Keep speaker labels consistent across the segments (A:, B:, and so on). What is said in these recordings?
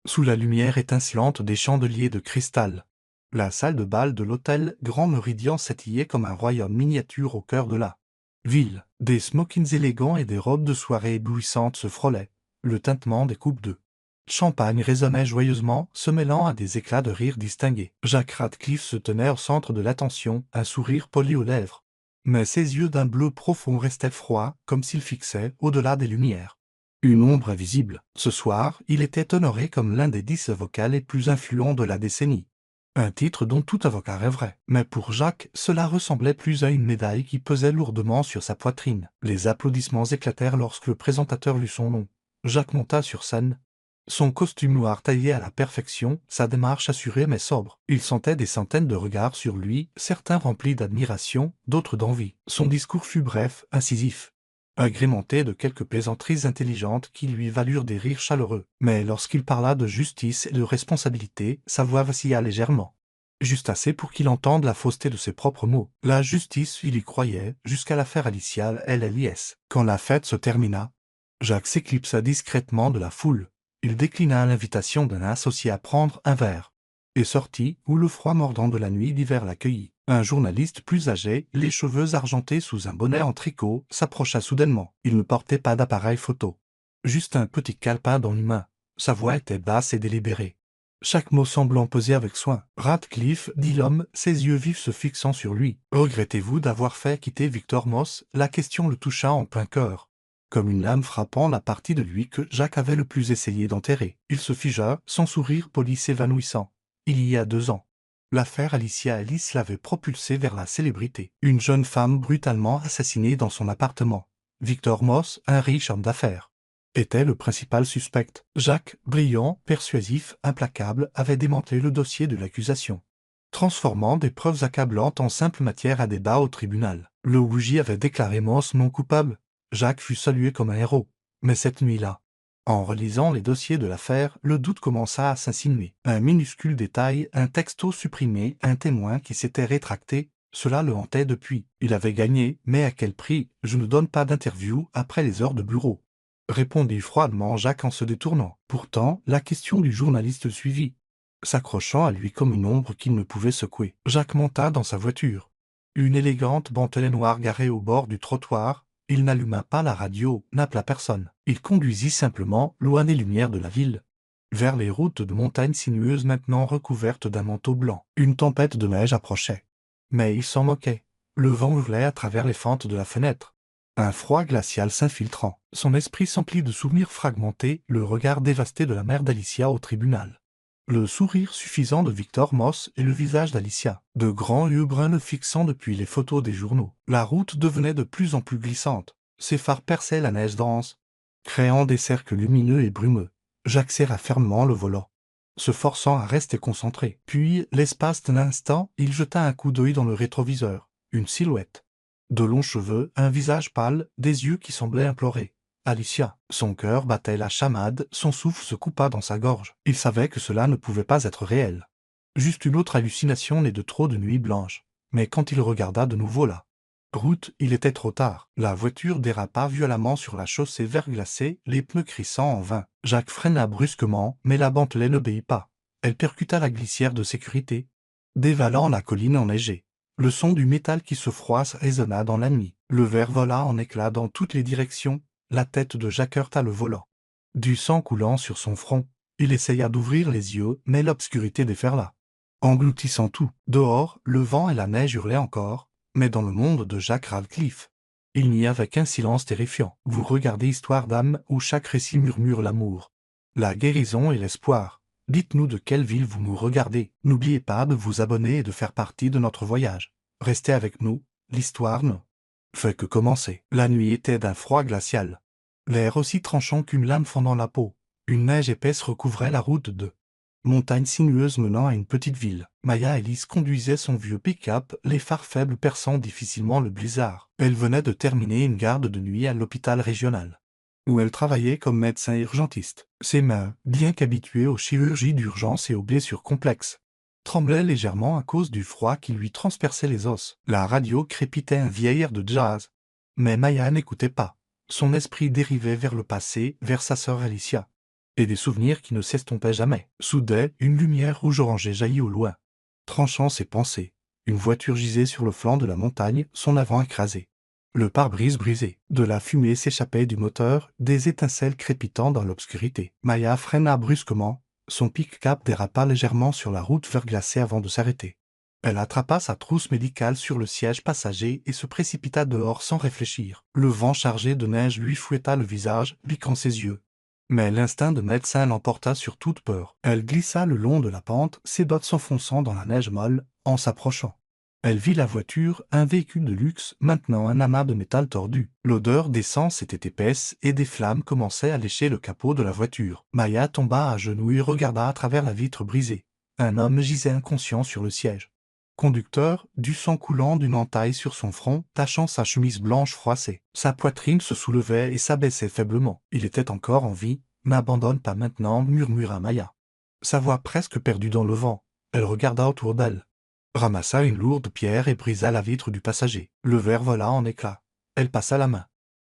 A: sous la lumière étincelante des chandeliers de cristal. La salle de bal de l'hôtel Grand Méridien s'étillait comme un royaume miniature au cœur de la ville. Des smokings élégants et des robes de soirée éblouissantes se frôlaient. Le tintement des coupes de champagne résonnait joyeusement, se mêlant à des éclats de rire distingués. Jack Radcliffe se tenait au centre de l'attention, un sourire poli aux lèvres. Mais ses yeux d'un bleu profond restaient froids, comme s'ils fixaient au-delà des lumières une ombre invisible. Ce soir, il était honoré comme l'un des 10 avocats les plus influents de la décennie. Un titre dont tout avocat rêverait. Mais pour Jacques, cela ressemblait plus à une médaille qui pesait lourdement sur sa poitrine. Les applaudissements éclatèrent lorsque le présentateur lut son nom. Jacques monta sur scène. Son costume noir taillé à la perfection, sa démarche assurée mais sobre. Il sentait des centaines de regards sur lui, certains remplis d'admiration, d'autres d'envie. Son discours fut bref, incisif, agrémenté de quelques plaisanteries intelligentes qui lui valurent des rires chaleureux. Mais lorsqu'il parla de justice et de responsabilité, sa voix vacilla légèrement. Juste assez pour qu'il entende la fausseté de ses propres mots. La justice, il y croyait, jusqu'à l'affaire Alicia LLIS. Quand la fête se termina, Jacques s'éclipsa discrètement de la foule. Il déclina l'invitation d'un associé à prendre un verre et sortit où le froid mordant de la nuit d'hiver l'accueillit. Un journaliste plus âgé, les cheveux argentés sous un bonnet en tricot, s'approcha soudainement. Il ne portait pas d'appareil photo. Juste un petit calepin dans les mains. Sa voix était basse et délibérée, chaque mot semblant peser avec soin. « Radcliffe, dit l'homme, ses yeux vifs se fixant sur lui. Regrettez-vous d'avoir fait quitter Victor Moss ?» La question le toucha en plein cœur, comme une lame frappant la partie de lui que Jacques avait le plus essayé d'enterrer. Il se figea, son sourire poli s'évanouissant. Il y a 2 ans, l'affaire Alicia Ellis l'avait propulsé vers la célébrité. Une jeune femme brutalement assassinée dans son appartement. Victor Moss, un riche homme d'affaires, était le principal suspect. Jacques, brillant, persuasif, implacable, avait démantelé le dossier de l'accusation, transformant des preuves accablantes en simple matière à débat au tribunal. Le bougie avait déclaré Moss non coupable. Jacques fut salué comme un héros. Mais cette nuit-là, en relisant les dossiers de l'affaire, le doute commença à s'insinuer. Un minuscule détail, un texto supprimé, un témoin qui s'était rétracté, cela le hantait depuis. Il avait gagné, mais à quel prix? Je ne donne pas d'interview après les heures de bureau, répondit froidement Jacques en se détournant. Pourtant, la question du journaliste suivit, s'accrochant à lui comme une ombre qu'il ne pouvait secouer. Jacques monta dans sa voiture. Une élégante Bentley noire garée au bord du trottoir. Il n'alluma pas la radio, n'appela personne. Il conduisit simplement, loin des lumières de la ville, vers les routes de montagnes sinueuses maintenant recouvertes d'un manteau blanc. Une tempête de neige approchait. Mais il s'en moquait. Le vent hurlait à travers les fentes de la fenêtre, un froid glacial s'infiltrant. Son esprit s'emplit de souvenirs fragmentés, le regard dévasté de la mère d'Alicia au tribunal, le sourire suffisant de Victor Moss et le visage d'Alicia, de grands yeux bruns le fixant depuis les photos des journaux. La route devenait de plus en plus glissante. Ses phares perçaient la neige dense, créant des cercles lumineux et brumeux. Jacques serra fermement le volant, se forçant à rester concentré. Puis, l'espace d'un instant, il jeta un coup d'œil dans le rétroviseur. Une silhouette, de longs cheveux, un visage pâle, des yeux qui semblaient implorer. Alicia. Son cœur battait la chamade, son souffle se coupa dans sa gorge. Il savait que cela ne pouvait pas être réel. Juste une autre hallucination née de trop de nuits blanches. Mais quand il regarda de nouveau la route, il était trop tard. La voiture dérapa violemment sur la chaussée verglacée, les pneus crissant en vain. Jacques freina brusquement, mais la Bentley n'obéit pas. Elle percuta la glissière de sécurité, dévalant la colline enneigée. Le son du métal qui se froisse résonna dans la nuit. Le verre vola en éclats dans toutes les directions. La tête de Jacques heurta le volant, du sang coulant sur son front. Il essaya d'ouvrir les yeux, mais l'obscurité déferla, engloutissant tout. Dehors, le vent et la neige hurlaient encore, mais dans le monde de Jacques Radcliffe, il n'y avait qu'un silence terrifiant. Vous regardez Histoire d'âme, où chaque récit murmure l'amour, la guérison et l'espoir. Dites-nous de quelle ville vous nous regardez. N'oubliez pas de vous abonner et de faire partie de notre voyage. Restez avec nous, l'histoire ne fait que commencer. La nuit était d'un froid glacial, l'air aussi tranchant qu'une lame fendant la peau. Une neige épaisse recouvrait la route de montagne sinueuse menant à une petite ville. Maya Ellis conduisait son vieux pick-up, les phares faibles perçant difficilement le blizzard. Elle venait de terminer une garde de nuit à l'hôpital régional, où elle travaillait comme médecin urgentiste. Ses mains, bien qu'habituées aux chirurgies d'urgence et aux blessures complexes, tremblait légèrement à cause du froid qui lui transperçait les os. La radio crépitait un vieil air de jazz. Mais Maya n'écoutait pas. Son esprit dérivait vers le passé, vers sa sœur Alicia, et des souvenirs qui ne s'estompaient jamais. Soudain, une lumière rouge-orangée jaillit au loin. Tranchant ses pensées, une voiture gisait sur le flanc de la montagne, son avant écrasé. Le pare-brise brisé. De la fumée s'échappait du moteur, des étincelles crépitant dans l'obscurité. Maya freina brusquement, son pick-up dérapa légèrement sur la route verglacée avant de s'arrêter. Elle attrapa sa trousse médicale sur le siège passager et se précipita dehors sans réfléchir. Le vent chargé de neige lui fouetta le visage, piquant ses yeux. Mais l'instinct de médecin l'emporta sur toute peur. Elle glissa le long de la pente, ses bottes s'enfonçant dans la neige molle, en s'approchant. Elle vit la voiture, un véhicule de luxe, maintenant un amas de métal tordu. L'odeur d'essence était épaisse et des flammes commençaient à lécher le capot de la voiture. Maya tomba à genoux et regarda à travers la vitre brisée. Un homme gisait inconscient sur le siège. Conducteur, du sang coulant d'une entaille sur son front, tachant sa chemise blanche froissée. Sa poitrine se soulevait et s'abaissait faiblement. Il était encore en vie. « N'abandonne pas maintenant » murmura Maya. Sa voix presque perdue dans le vent. Elle regarda autour d'elle. Ramassa une lourde pierre et brisa la vitre du passager. Le verre vola en éclats. Elle passa la main.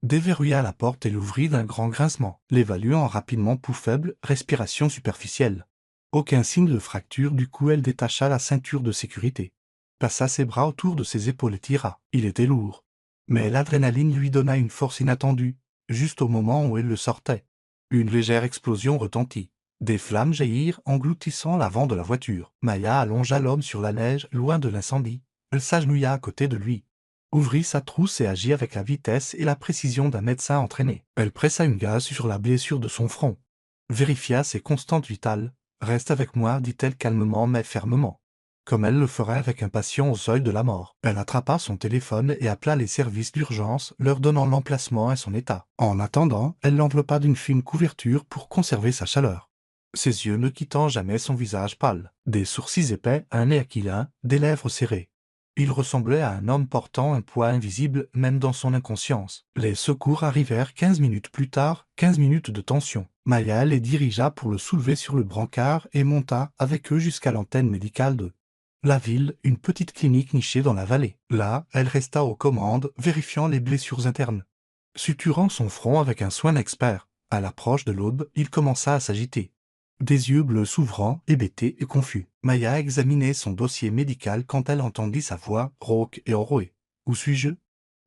A: Déverrouilla la porte et l'ouvrit d'un grand grincement, l'évaluant rapidement pouls faible, respiration superficielle. Aucun signe de fracture, du coup elle détacha la ceinture de sécurité. Passa ses bras autour de ses épaules et tira. Il était lourd. Mais l'adrénaline lui donna une force inattendue, juste au moment où elle le sortait. Une légère explosion retentit. Des flammes jaillirent, engloutissant l'avant de la voiture. Maya allongea l'homme sur la neige, loin de l'incendie. Elle s'agenouilla à côté de lui. Ouvrit sa trousse et agit avec la vitesse et la précision d'un médecin entraîné. Elle pressa une gaze sur la blessure de son front. Vérifia ses constantes vitales. « Reste avec moi » dit-elle calmement mais fermement. Comme elle le ferait avec un patient au seuil de la mort. Elle attrapa son téléphone et appela les services d'urgence, leur donnant l'emplacement et son état. En attendant, elle l'enveloppa d'une fine couverture pour conserver sa chaleur. Ses yeux ne quittant jamais son visage pâle. Des sourcils épais, un nez aquilin, des lèvres serrées. Il ressemblait à un homme portant un poids invisible même dans son inconscience. Les secours arrivèrent 15 minutes plus tard, 15 minutes de tension. Maya les dirigea pour le soulever sur le brancard et monta avec eux jusqu'à l'antenne médicale de la ville, une petite clinique nichée dans la vallée. Là, elle resta aux commandes, vérifiant les blessures internes. Suturant son front avec un soin expert. À l'approche de l'aube, il commença à s'agiter. Des yeux bleus s'ouvrant, hébétés et confus. Maya examinait son dossier médical quand elle entendit sa voix, rauque et enrouée. « Où suis-je »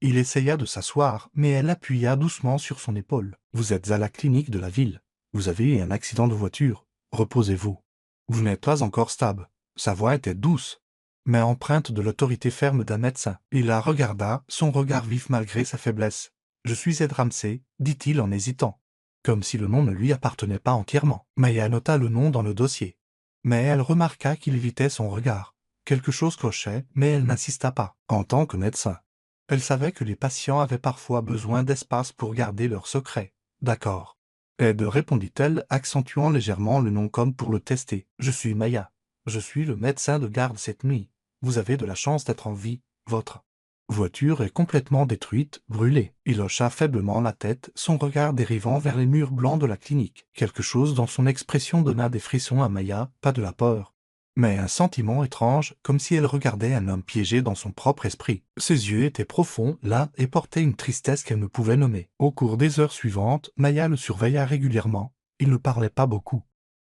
A: Il essaya de s'asseoir, mais elle appuya doucement sur son épaule. « Vous êtes à la clinique de la ville. Vous avez eu un accident de voiture. Reposez-vous. Vous n'êtes pas encore stable. » Sa voix était douce, mais empreinte de l'autorité ferme d'un médecin. Il la regarda, son regard vif malgré sa faiblesse. « Je suis Ed Ramsey » dit-il en hésitant. Comme si le nom ne lui appartenait pas entièrement. Maya nota le nom dans le dossier. Mais elle remarqua qu'il évitait son regard. Quelque chose clochait, mais elle n'insista pas. En tant que médecin, elle savait que les patients avaient parfois besoin d'espace pour garder leurs secrets. D'accord. Ed, répondit-elle, accentuant légèrement le nom comme pour le tester. Je suis Maya. Je suis le médecin de garde cette nuit. Vous avez de la chance d'être en vie. Votre voiture est complètement détruite, brûlée. Il hocha faiblement la tête, son regard dérivant vers les murs blancs de la clinique. Quelque chose dans son expression donna des frissons à Maya, pas de la peur, mais un sentiment étrange, comme si elle regardait un homme piégé dans son propre esprit. Ses yeux étaient profonds, là, et portaient une tristesse qu'elle ne pouvait nommer. Au cours des heures suivantes, Maya le surveilla régulièrement. Il ne parlait pas beaucoup,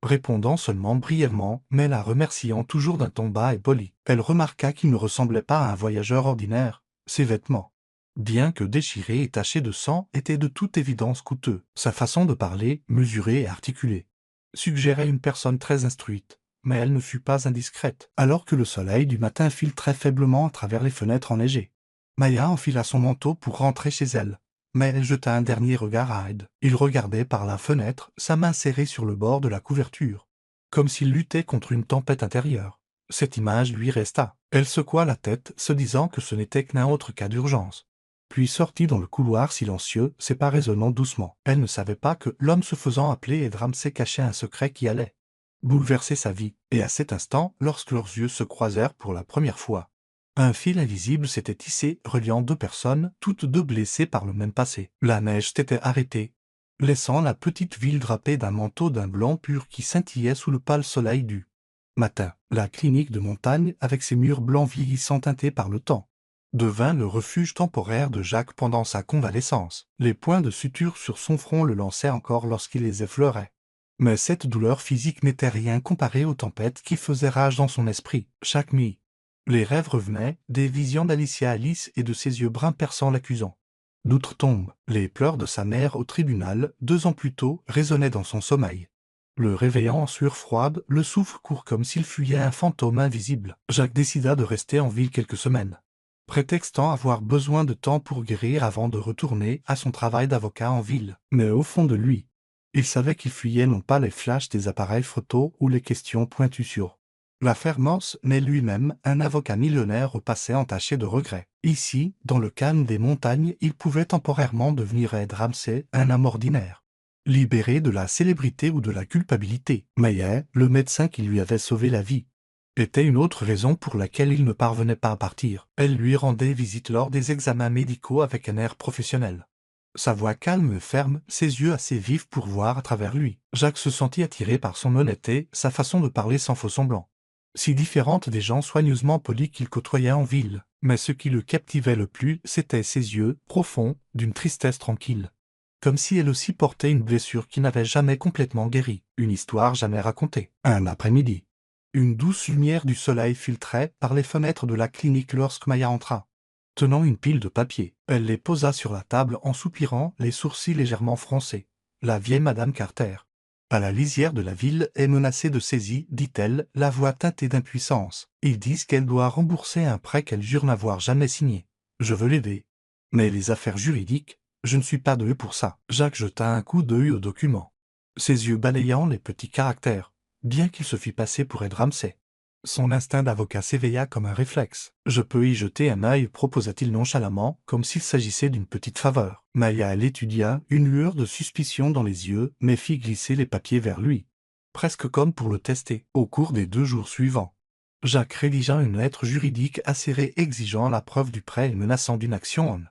A: répondant seulement brièvement, mais la remerciant toujours d'un ton bas et poli. Elle remarqua qu'il ne ressemblait pas à un voyageur ordinaire. Ses vêtements, bien que déchirés et tachés de sang, étaient de toute évidence coûteux. Sa façon de parler, mesurée et articulée, suggérait une personne très instruite, mais elle ne fut pas indiscrète, alors que le soleil du matin filtrait faiblement à travers les fenêtres enneigées. Maya enfila son manteau pour rentrer chez elle, mais elle jeta un dernier regard à Ed. Il regardait par la fenêtre, sa main serrée sur le bord de la couverture, comme s'il luttait contre une tempête intérieure. Cette image lui resta. Elle secoua la tête, se disant que ce n'était qu'un autre cas d'urgence. Puis sortit dans le couloir silencieux, séparément doucement. Elle ne savait pas que l'homme se faisant appeler Ed Ramsey cachait un secret qui allait bouleverser sa vie. Et à cet instant, lorsque leurs yeux se croisèrent pour la première fois, un fil invisible s'était tissé, reliant deux personnes, toutes deux blessées par le même passé. La neige s'était arrêtée, laissant la petite ville drapée d'un manteau d'un blanc pur qui scintillait sous le pâle soleil du matin. La clinique de montagne, avec ses murs blancs vieillissants teintés par le temps, devint le refuge temporaire de Jacques pendant sa convalescence. Les points de suture sur son front le lançaient encore lorsqu'il les effleurait. Mais cette douleur physique n'était rien comparée aux tempêtes qui faisaient rage dans son esprit, chaque nuit. Les rêves revenaient, des visions d'Alicia Alice et de ses yeux bruns perçants l'accusant. D'outre-tombe, les pleurs de sa mère au tribunal, 2 ans plus tôt, résonnaient dans son sommeil. Le réveillant en sueur froide, le souffle court comme s'il fuyait un fantôme invisible. Jacques décida de rester en ville quelques semaines, prétextant avoir besoin de temps pour guérir avant de retourner à son travail d'avocat en ville. Mais au fond de lui, il savait qu'il fuyait non pas les flashs des appareils photo ou les questions pointues sur l'affaire Morse, mais lui-même, un avocat millionnaire au passé entaché de regrets. Ici, dans le calme des montagnes, il pouvait temporairement devenir Ed Ramsey, un homme ordinaire, libéré de la célébrité ou de la culpabilité. Maillet, le médecin qui lui avait sauvé la vie, était une autre raison pour laquelle il ne parvenait pas à partir. Elle lui rendait visite lors des examens médicaux avec un air professionnel. Sa voix calme et ferme, ses yeux assez vifs pour voir à travers lui. Jacques se sentit attiré par son honnêteté, sa façon de parler sans faux semblant, si différente des gens soigneusement polis qu'il côtoyait en ville. Mais ce qui le captivait le plus, c'étaient ses yeux, profonds, d'une tristesse tranquille. Comme si elle aussi portait une blessure qui n'avait jamais complètement guéri, une histoire jamais racontée. Un après-midi, une douce lumière du soleil filtrait par les fenêtres de la clinique lorsque Maya entra. Tenant une pile de papiers, elle les posa sur la table en soupirant, les sourcils légèrement froncés. La vieille Madame Carter, à la lisière de la ville, est menacée de saisie, dit-elle, la voix teintée d'impuissance. Ils disent qu'elle doit rembourser un prêt qu'elle jure n'avoir jamais signé. Je veux l'aider. Mais les affaires juridiques, je ne suis pas doué pour ça. Jacques jeta un coup d'œil au document, ses yeux balayant les petits caractères, bien qu'il se fît passer pour Ed Ramsey. Son instinct d'avocat s'éveilla comme un réflexe. « Je peux y jeter un œil » proposa-t-il nonchalamment, comme s'il s'agissait d'une petite faveur. Maya l'étudia, une lueur de suspicion dans les yeux, mais fit glisser les papiers vers lui, presque comme pour le tester. Au cours des 2 jours suivants, Jacques rédigea une lettre juridique acérée exigeant la preuve du prêt et menaçant d'une action en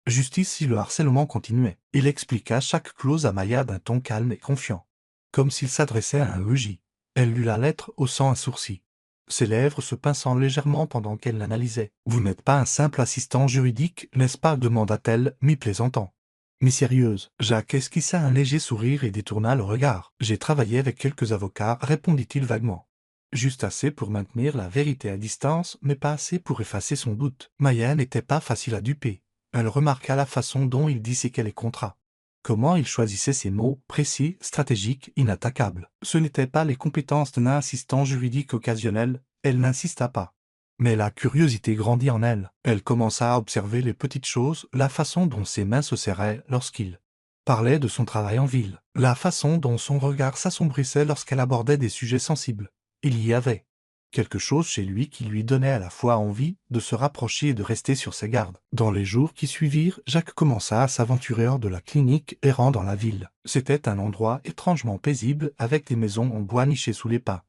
A: justice si le harcèlement continuait. Il expliqua chaque clause à Maya d'un ton calme et confiant, comme s'il s'adressait à un EJ. Elle lut la lettre, haussant un sourcil, ses lèvres se pinçant légèrement pendant qu'elle l'analysait. « Vous n'êtes pas un simple assistant juridique, n'est-ce pas » demanda-t-elle, mi-plaisantant, mi-sérieuse. Jacques esquissa un léger sourire et détourna le regard. « J'ai travaillé avec quelques avocats » répondit-il vaguement. « Juste assez pour maintenir la vérité à distance, mais pas assez pour effacer son doute. » Maya n'était pas facile à duper. Elle remarqua la façon dont il disséquait les contrats, comment il choisissait ses mots, précis, stratégiques, inattaquables. Ce n'étaient pas les compétences d'un assistant juridique occasionnel, elle n'insista pas. Mais la curiosité grandit en elle. Elle commença à observer les petites choses, la façon dont ses mains se serraient lorsqu'il parlait de son travail en ville, la façon dont son regard s'assombrissait lorsqu'elle abordait des sujets sensibles. Il y avait quelque chose chez lui qui lui donnait à la fois envie de se rapprocher et de rester sur ses gardes. Dans les jours qui suivirent, Jacques commença à s'aventurer hors de la clinique, errant dans la ville. C'était un endroit étrangement paisible, avec des maisons en bois nichées sous les pins,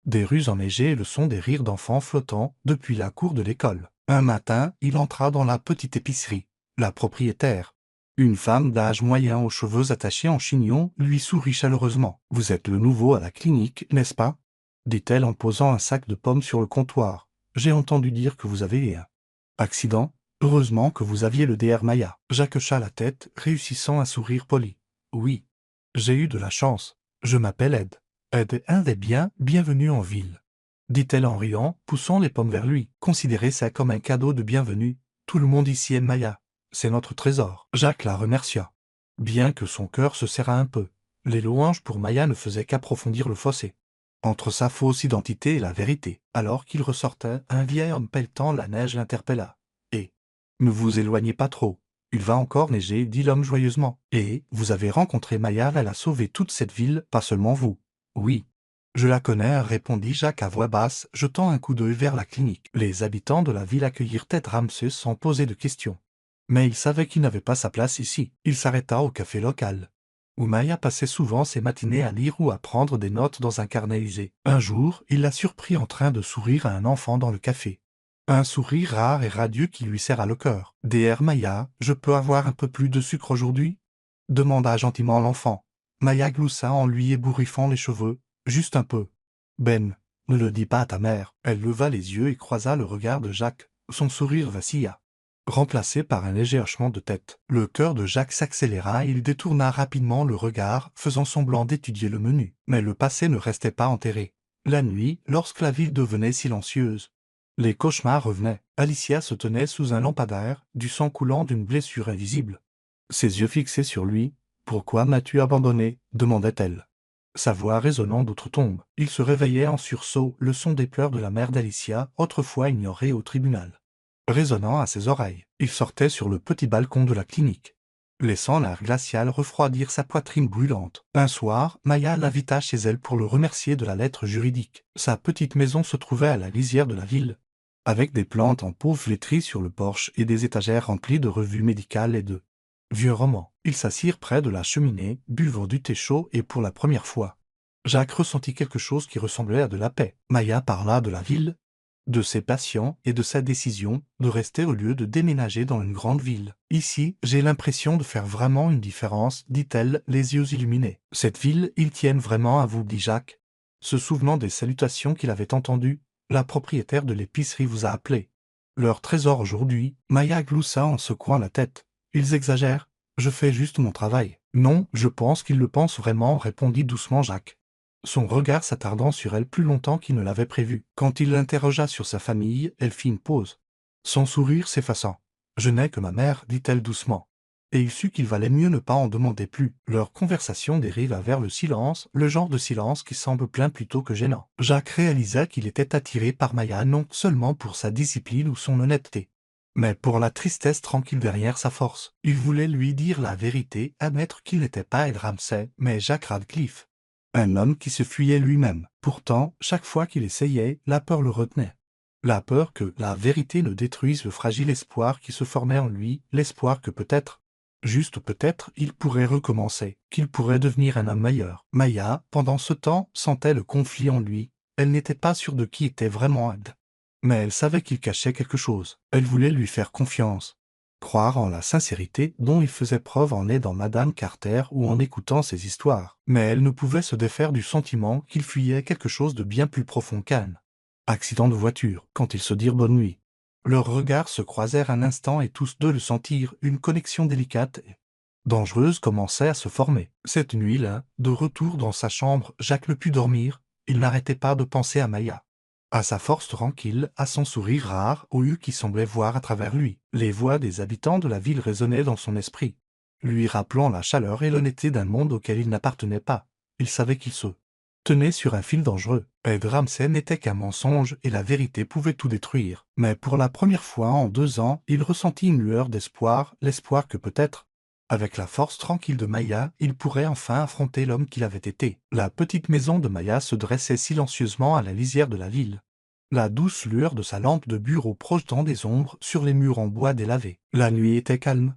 A: des rues enneigées et le son des rires d'enfants flottant depuis la cour de l'école. Un matin, il entra dans la petite épicerie. La propriétaire, une femme d'âge moyen aux cheveux attachés en chignon, lui sourit chaleureusement. « Vous êtes le nouveau à la clinique, n'est-ce pas ?» dit-elle en posant un sac de pommes sur le comptoir. « J'ai entendu dire que vous avez un accident. Heureusement que vous aviez le DR Maya. » Jacques hocha la tête, réussissant un sourire poli. « Oui, j'ai eu de la chance. Je m'appelle Ed. Ed est un des bienvenus en ville, » dit-elle en riant, poussant les pommes vers lui. « Considérez ça comme un cadeau de bienvenue. Tout le monde ici aime Maya. C'est notre trésor. » Jacques la remercia, bien que son cœur se serrât un peu. Les louanges pour Maya ne faisaient qu'approfondir le fossé entre sa fausse identité et la vérité. Alors qu'il ressortait, un vieil homme pelletant la neige l'interpella. « Et ne vous éloignez pas trop. Il va encore neiger, » dit l'homme joyeusement. « Et vous avez rencontré Maya, elle a sauvé toute cette ville, pas seulement vous. »« Oui. Je la connais, » répondit Jacques à voix basse, jetant un coup d'œil vers la clinique. Les habitants de la ville accueillirent Ed Ramsey sans poser de questions. Mais il savait qu'il n'avait pas sa place ici. Il s'arrêta au café local, où Maya passait souvent ses matinées à lire ou à prendre des notes dans un carnet usé. Un jour, il la surprit en train de sourire à un enfant dans le café. Un sourire rare et radieux qui lui serra le cœur. « DR Maya, je peux avoir un peu plus de sucre aujourd'hui ?» demanda gentiment l'enfant. Maya gloussa en lui ébouriffant les cheveux. « Juste un peu. »« Ben, ne le dis pas à ta mère. » Elle leva les yeux et croisa le regard de Jacques. Son sourire vacilla. remplacé par un léger hochement de tête. Le cœur de Jacques s'accéléra et il détourna rapidement le regard, faisant semblant d'étudier le menu. Mais le passé ne restait pas enterré. La nuit, lorsque la ville devenait silencieuse, les cauchemars revenaient. Alicia se tenait sous un lampadaire, du sang coulant d'une blessure invisible. Ses yeux fixés sur lui. « Pourquoi m'as-tu abandonné » demandait-elle. Sa voix résonnant d'outre-tombe. Il se réveillait en sursaut, le son des pleurs de la mère d'Alicia, autrefois ignorée au tribunal, résonnant à ses oreilles. Il sortait sur le petit balcon de la clinique, laissant l'air glacial refroidir sa poitrine brûlante. Un soir, Maya l'invita chez elle pour le remercier de la lettre juridique. Sa petite maison se trouvait à la lisière de la ville, avec des plantes en pot flétries sur le porche et des étagères remplies de revues médicales et de vieux romans. Ils s'assirent près de la cheminée, buvant du thé chaud et pour la première fois, Jacques ressentit quelque chose qui ressemblait à de la paix. Maya parla de la ville, de ses patients et de sa décision de rester au lieu de déménager dans une grande ville. « Ici, j'ai l'impression de faire vraiment une différence, dit-elle, les yeux illuminés. Cette ville, ils tiennent vraiment à vous, dit Jacques, se souvenant des salutations qu'il avait entendues. La propriétaire de l'épicerie vous a appelé. Leur trésor aujourd'hui. Maya gloussa en secouant la tête. Ils exagèrent. Je fais juste mon travail. Non, je pense qu'ils le pensent vraiment, répondit doucement Jacques, son regard s'attardant sur elle plus longtemps qu'il ne l'avait prévu. Quand il l'interrogea sur sa famille, elle fit une pause, son sourire s'effaçant. « Je n'ai que ma mère, dit-elle doucement. » Et il sut qu'il valait mieux ne pas en demander plus. Leur conversation dériva vers le silence, le genre de silence qui semble plein plutôt que gênant. Jacques réalisa qu'il était attiré par Maya non seulement pour sa discipline ou son honnêteté, mais pour la tristesse tranquille derrière sa force. Il voulait lui dire la vérité, admettre qu'il n'était pas Ed Ramsay, mais Jacques Radcliffe, un homme qui se fuyait lui-même. Pourtant, chaque fois qu'il essayait, la peur le retenait. La peur que la vérité ne détruise le fragile espoir qui se formait en lui, l'espoir que peut-être, juste peut-être, il pourrait recommencer, qu'il pourrait devenir un homme meilleur. Maya, pendant ce temps, sentait le conflit en lui. Elle n'était pas sûre de qui était vraiment Ed, mais elle savait qu'il cachait quelque chose. Elle voulait lui faire confiance, croire en la sincérité dont il faisait preuve en aidant Madame Carter ou en écoutant ses histoires. Mais elle ne pouvait se défaire du sentiment qu'il fuyait quelque chose de bien plus profond qu'Anne. Accident de voiture, quand ils se dirent bonne nuit. Leurs regards se croisèrent un instant et tous deux le sentirent, une connexion délicate et dangereuse commençait à se former. Cette nuit-là, de retour dans sa chambre, Jacques ne put dormir. Il n'arrêtait pas de penser à Maya, à sa force tranquille, à son sourire rare, aux yeux qui semblaient voir à travers lui. Les voix des habitants de la ville résonnaient dans son esprit, lui rappelant la chaleur et l'honnêteté d'un monde auquel il n'appartenait pas. Il savait qu'il se tenait sur un fil dangereux. Ed Ramsay n'était qu'un mensonge et la vérité pouvait tout détruire. Mais pour la première fois en 2 ans, il ressentit une lueur d'espoir, l'espoir que peut-être, avec la force tranquille de Maya, il pourrait enfin affronter l'homme qu'il avait été. La petite maison de Maya se dressait silencieusement à la lisière de la ville, la douce lueur de sa lampe de bureau projetant des ombres sur les murs en bois délavé. La nuit était calme,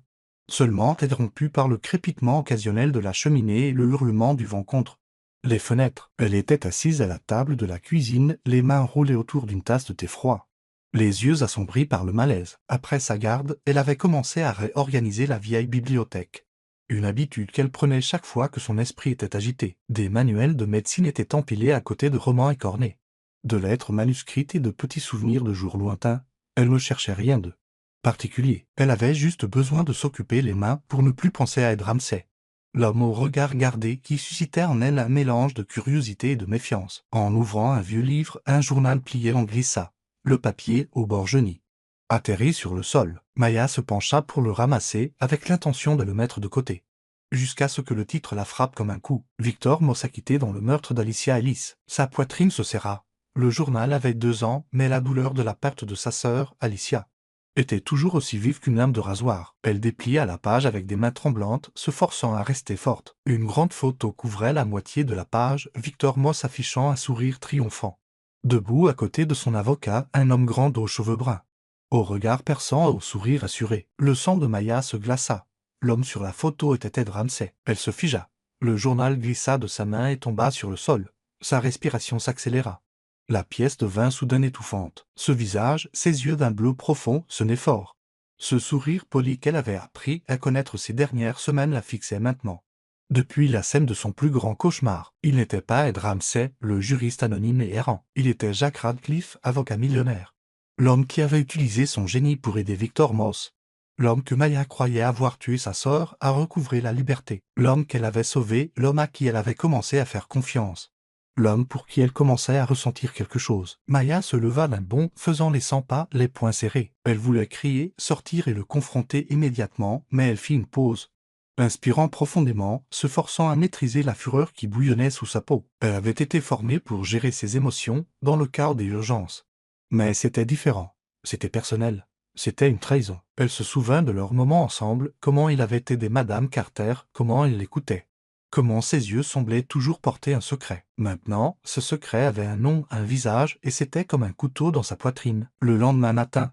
A: seulement interrompue par le crépitement occasionnel de la cheminée et le hurlement du vent contre les fenêtres. Elle était assise à la table de la cuisine, les mains roulées autour d'une tasse de thé froid, les yeux assombris par le malaise. Après sa garde, elle avait commencé à réorganiser la vieille bibliothèque, une habitude qu'elle prenait chaque fois que son esprit était agité. Des manuels de médecine étaient empilés à côté de romans écornés, de lettres manuscrites et de petits souvenirs de jours lointains. Elle ne cherchait rien de particulier. Elle avait juste besoin de s'occuper les mains pour ne plus penser à Ed Ramsay, l'homme au regard gardé qui suscitait en elle un mélange de curiosité et de méfiance. En ouvrant un vieux livre, un journal plié en glissa, le papier au bord jauni, atterrit sur le sol. Maya se pencha pour le ramasser avec l'intention de le mettre de côté, jusqu'à ce que le titre la frappe comme un coup. Victor Moss acquitté dans le meurtre d'Alicia Ellis. Sa poitrine se serra. Le journal avait 2 ans, mais la douleur de la perte de sa sœur, Alicia, était toujours aussi vive qu'une lame de rasoir. Elle déplia la page avec des mains tremblantes, se forçant à rester forte. Une grande photo couvrait la moitié de la page, Victor Moss affichant un sourire triomphant, debout à côté de son avocat, un homme grand aux cheveux bruns, au regard perçant et au sourire assuré. Le sang de Maya se glaça. L'homme sur la photo était Ed Ramsay. Elle se figea. Le journal glissa de sa main et tomba sur le sol. Sa respiration s'accéléra. La pièce devint soudain étouffante. Ce visage, ses yeux d'un bleu profond, sonnaient fort. Ce sourire poli qu'elle avait appris à connaître ces dernières semaines la fixait maintenant. Depuis la scène de son plus grand cauchemar, il n'était pas Ed Ramsay, le juriste anonyme et errant. Il était Jacques Radcliffe, avocat millionnaire, l'homme qui avait utilisé son génie pour aider Victor Moss. L'homme que Maya croyait avoir tué sa sœur a recouvré la liberté. L'homme qu'elle avait sauvé, l'homme à qui elle avait commencé à faire confiance. L'homme pour qui elle commençait à ressentir quelque chose. Maya se leva d'un bond, faisant les 100 pas, les poings serrés. Elle voulait crier, sortir et le confronter immédiatement, mais elle fit une pause. Inspirant profondément, se forçant à maîtriser la fureur qui bouillonnait sous sa peau. Elle avait été formée pour gérer ses émotions, dans le cas des urgences. Mais c'était différent. C'était personnel. C'était une trahison. Elle se souvint de leurs moments ensemble, comment il avait aidé Madame Carter, comment il l'écoutait. Comment ses yeux semblaient toujours porter un secret. Maintenant, ce secret avait un nom, un visage, et c'était comme un couteau dans sa poitrine. Le lendemain matin,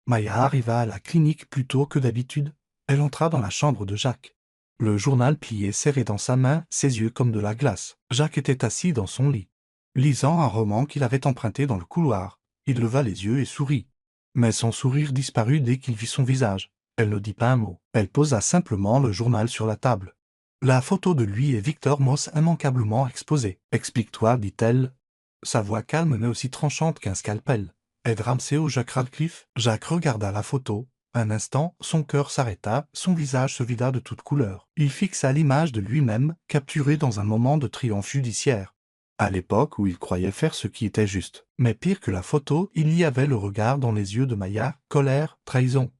A: Maya arriva à la clinique plus tôt que d'habitude. Elle entra dans la chambre de Jacques. Le journal plié serré dans sa main, ses yeux comme de la glace. Jacques était assis dans son lit, lisant un roman qu'il avait emprunté dans le couloir. Il leva les yeux et sourit. Mais son sourire disparut dès qu'il vit son visage. Elle ne dit pas un mot. Elle posa simplement le journal sur la table. La photo de lui et Victor Moss immanquablement exposée. « Explique-toi, dit-elle. » Sa voix calme mais aussi tranchante qu'un scalpel. « Ed Ramsey ou Jacques Radcliffe ?» Jacques regarda la photo. Un instant, son cœur s'arrêta, son visage se vida de toute couleur. Il fixa l'image de lui-même, capturée dans un moment de triomphe judiciaire. À l'époque où il croyait faire ce qui était juste. Mais pire que la photo, il y avait le regard dans les yeux de Maya, colère, trahison.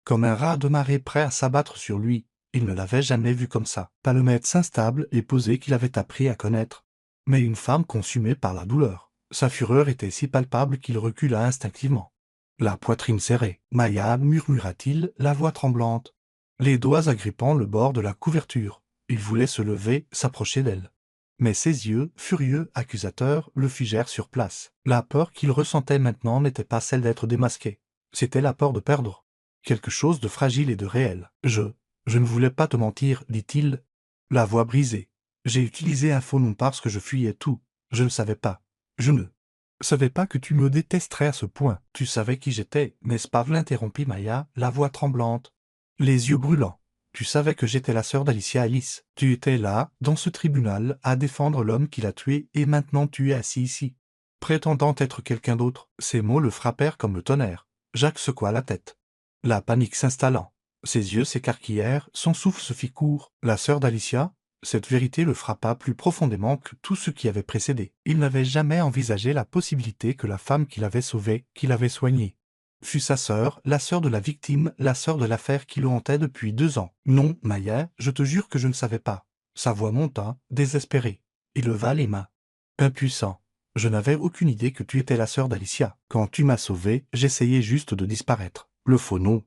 A: Comme un rat de marée prêt à s'abattre sur lui. Il ne l'avait jamais vu comme ça. Pas le maître instable et posé qu'il avait appris à connaître. Mais une femme consumée par la douleur. Sa fureur était si palpable qu'il recula instinctivement. La poitrine serrée. « Maya, murmura-t-il, la voix tremblante, les doigts agrippant le bord de la couverture. Il voulait se lever, s'approcher d'elle. Mais ses yeux, furieux, accusateurs, le figèrent sur place. La peur qu'il ressentait maintenant n'était pas celle d'être démasqué. C'était la peur de perdre quelque chose de fragile et de réel. « Je ne voulais pas te mentir, dit-il, la voix brisée. J'ai utilisé un faux nom parce que je fuyais tout. Je ne savais pas. Je ne savais pas que tu me détesterais à ce point. Tu savais qui j'étais, n'est-ce pas ?» l'interrompit Maya, la voix tremblante, les yeux brûlants. Tu savais que j'étais la sœur d'Alicia Alice. Tu étais là, dans ce tribunal, à défendre l'homme qui l'a tué, et maintenant tu es assis ici, prétendant être quelqu'un d'autre. Ces mots le frappèrent comme le tonnerre. Jacques secoua la tête. La panique s'installant. Ses yeux s'écarquillèrent, son souffle se fit court. La sœur d'Alicia? Cette vérité le frappa plus profondément que tout ce qui avait précédé. Il n'avait jamais envisagé la possibilité que la femme qu'il avait sauvée, qu'il avait soignée, fut sa sœur, la sœur de la victime, la sœur de l'affaire qui le hantait depuis 2 ans. « Non, Maya, je te jure que je ne savais pas. » Sa voix monta, désespérée. Il leva les mains. Impuissant. « Je n'avais aucune idée que tu étais la sœur d'Alicia. Quand tu m'as sauvé, j'essayais juste de disparaître. » Le faux nom.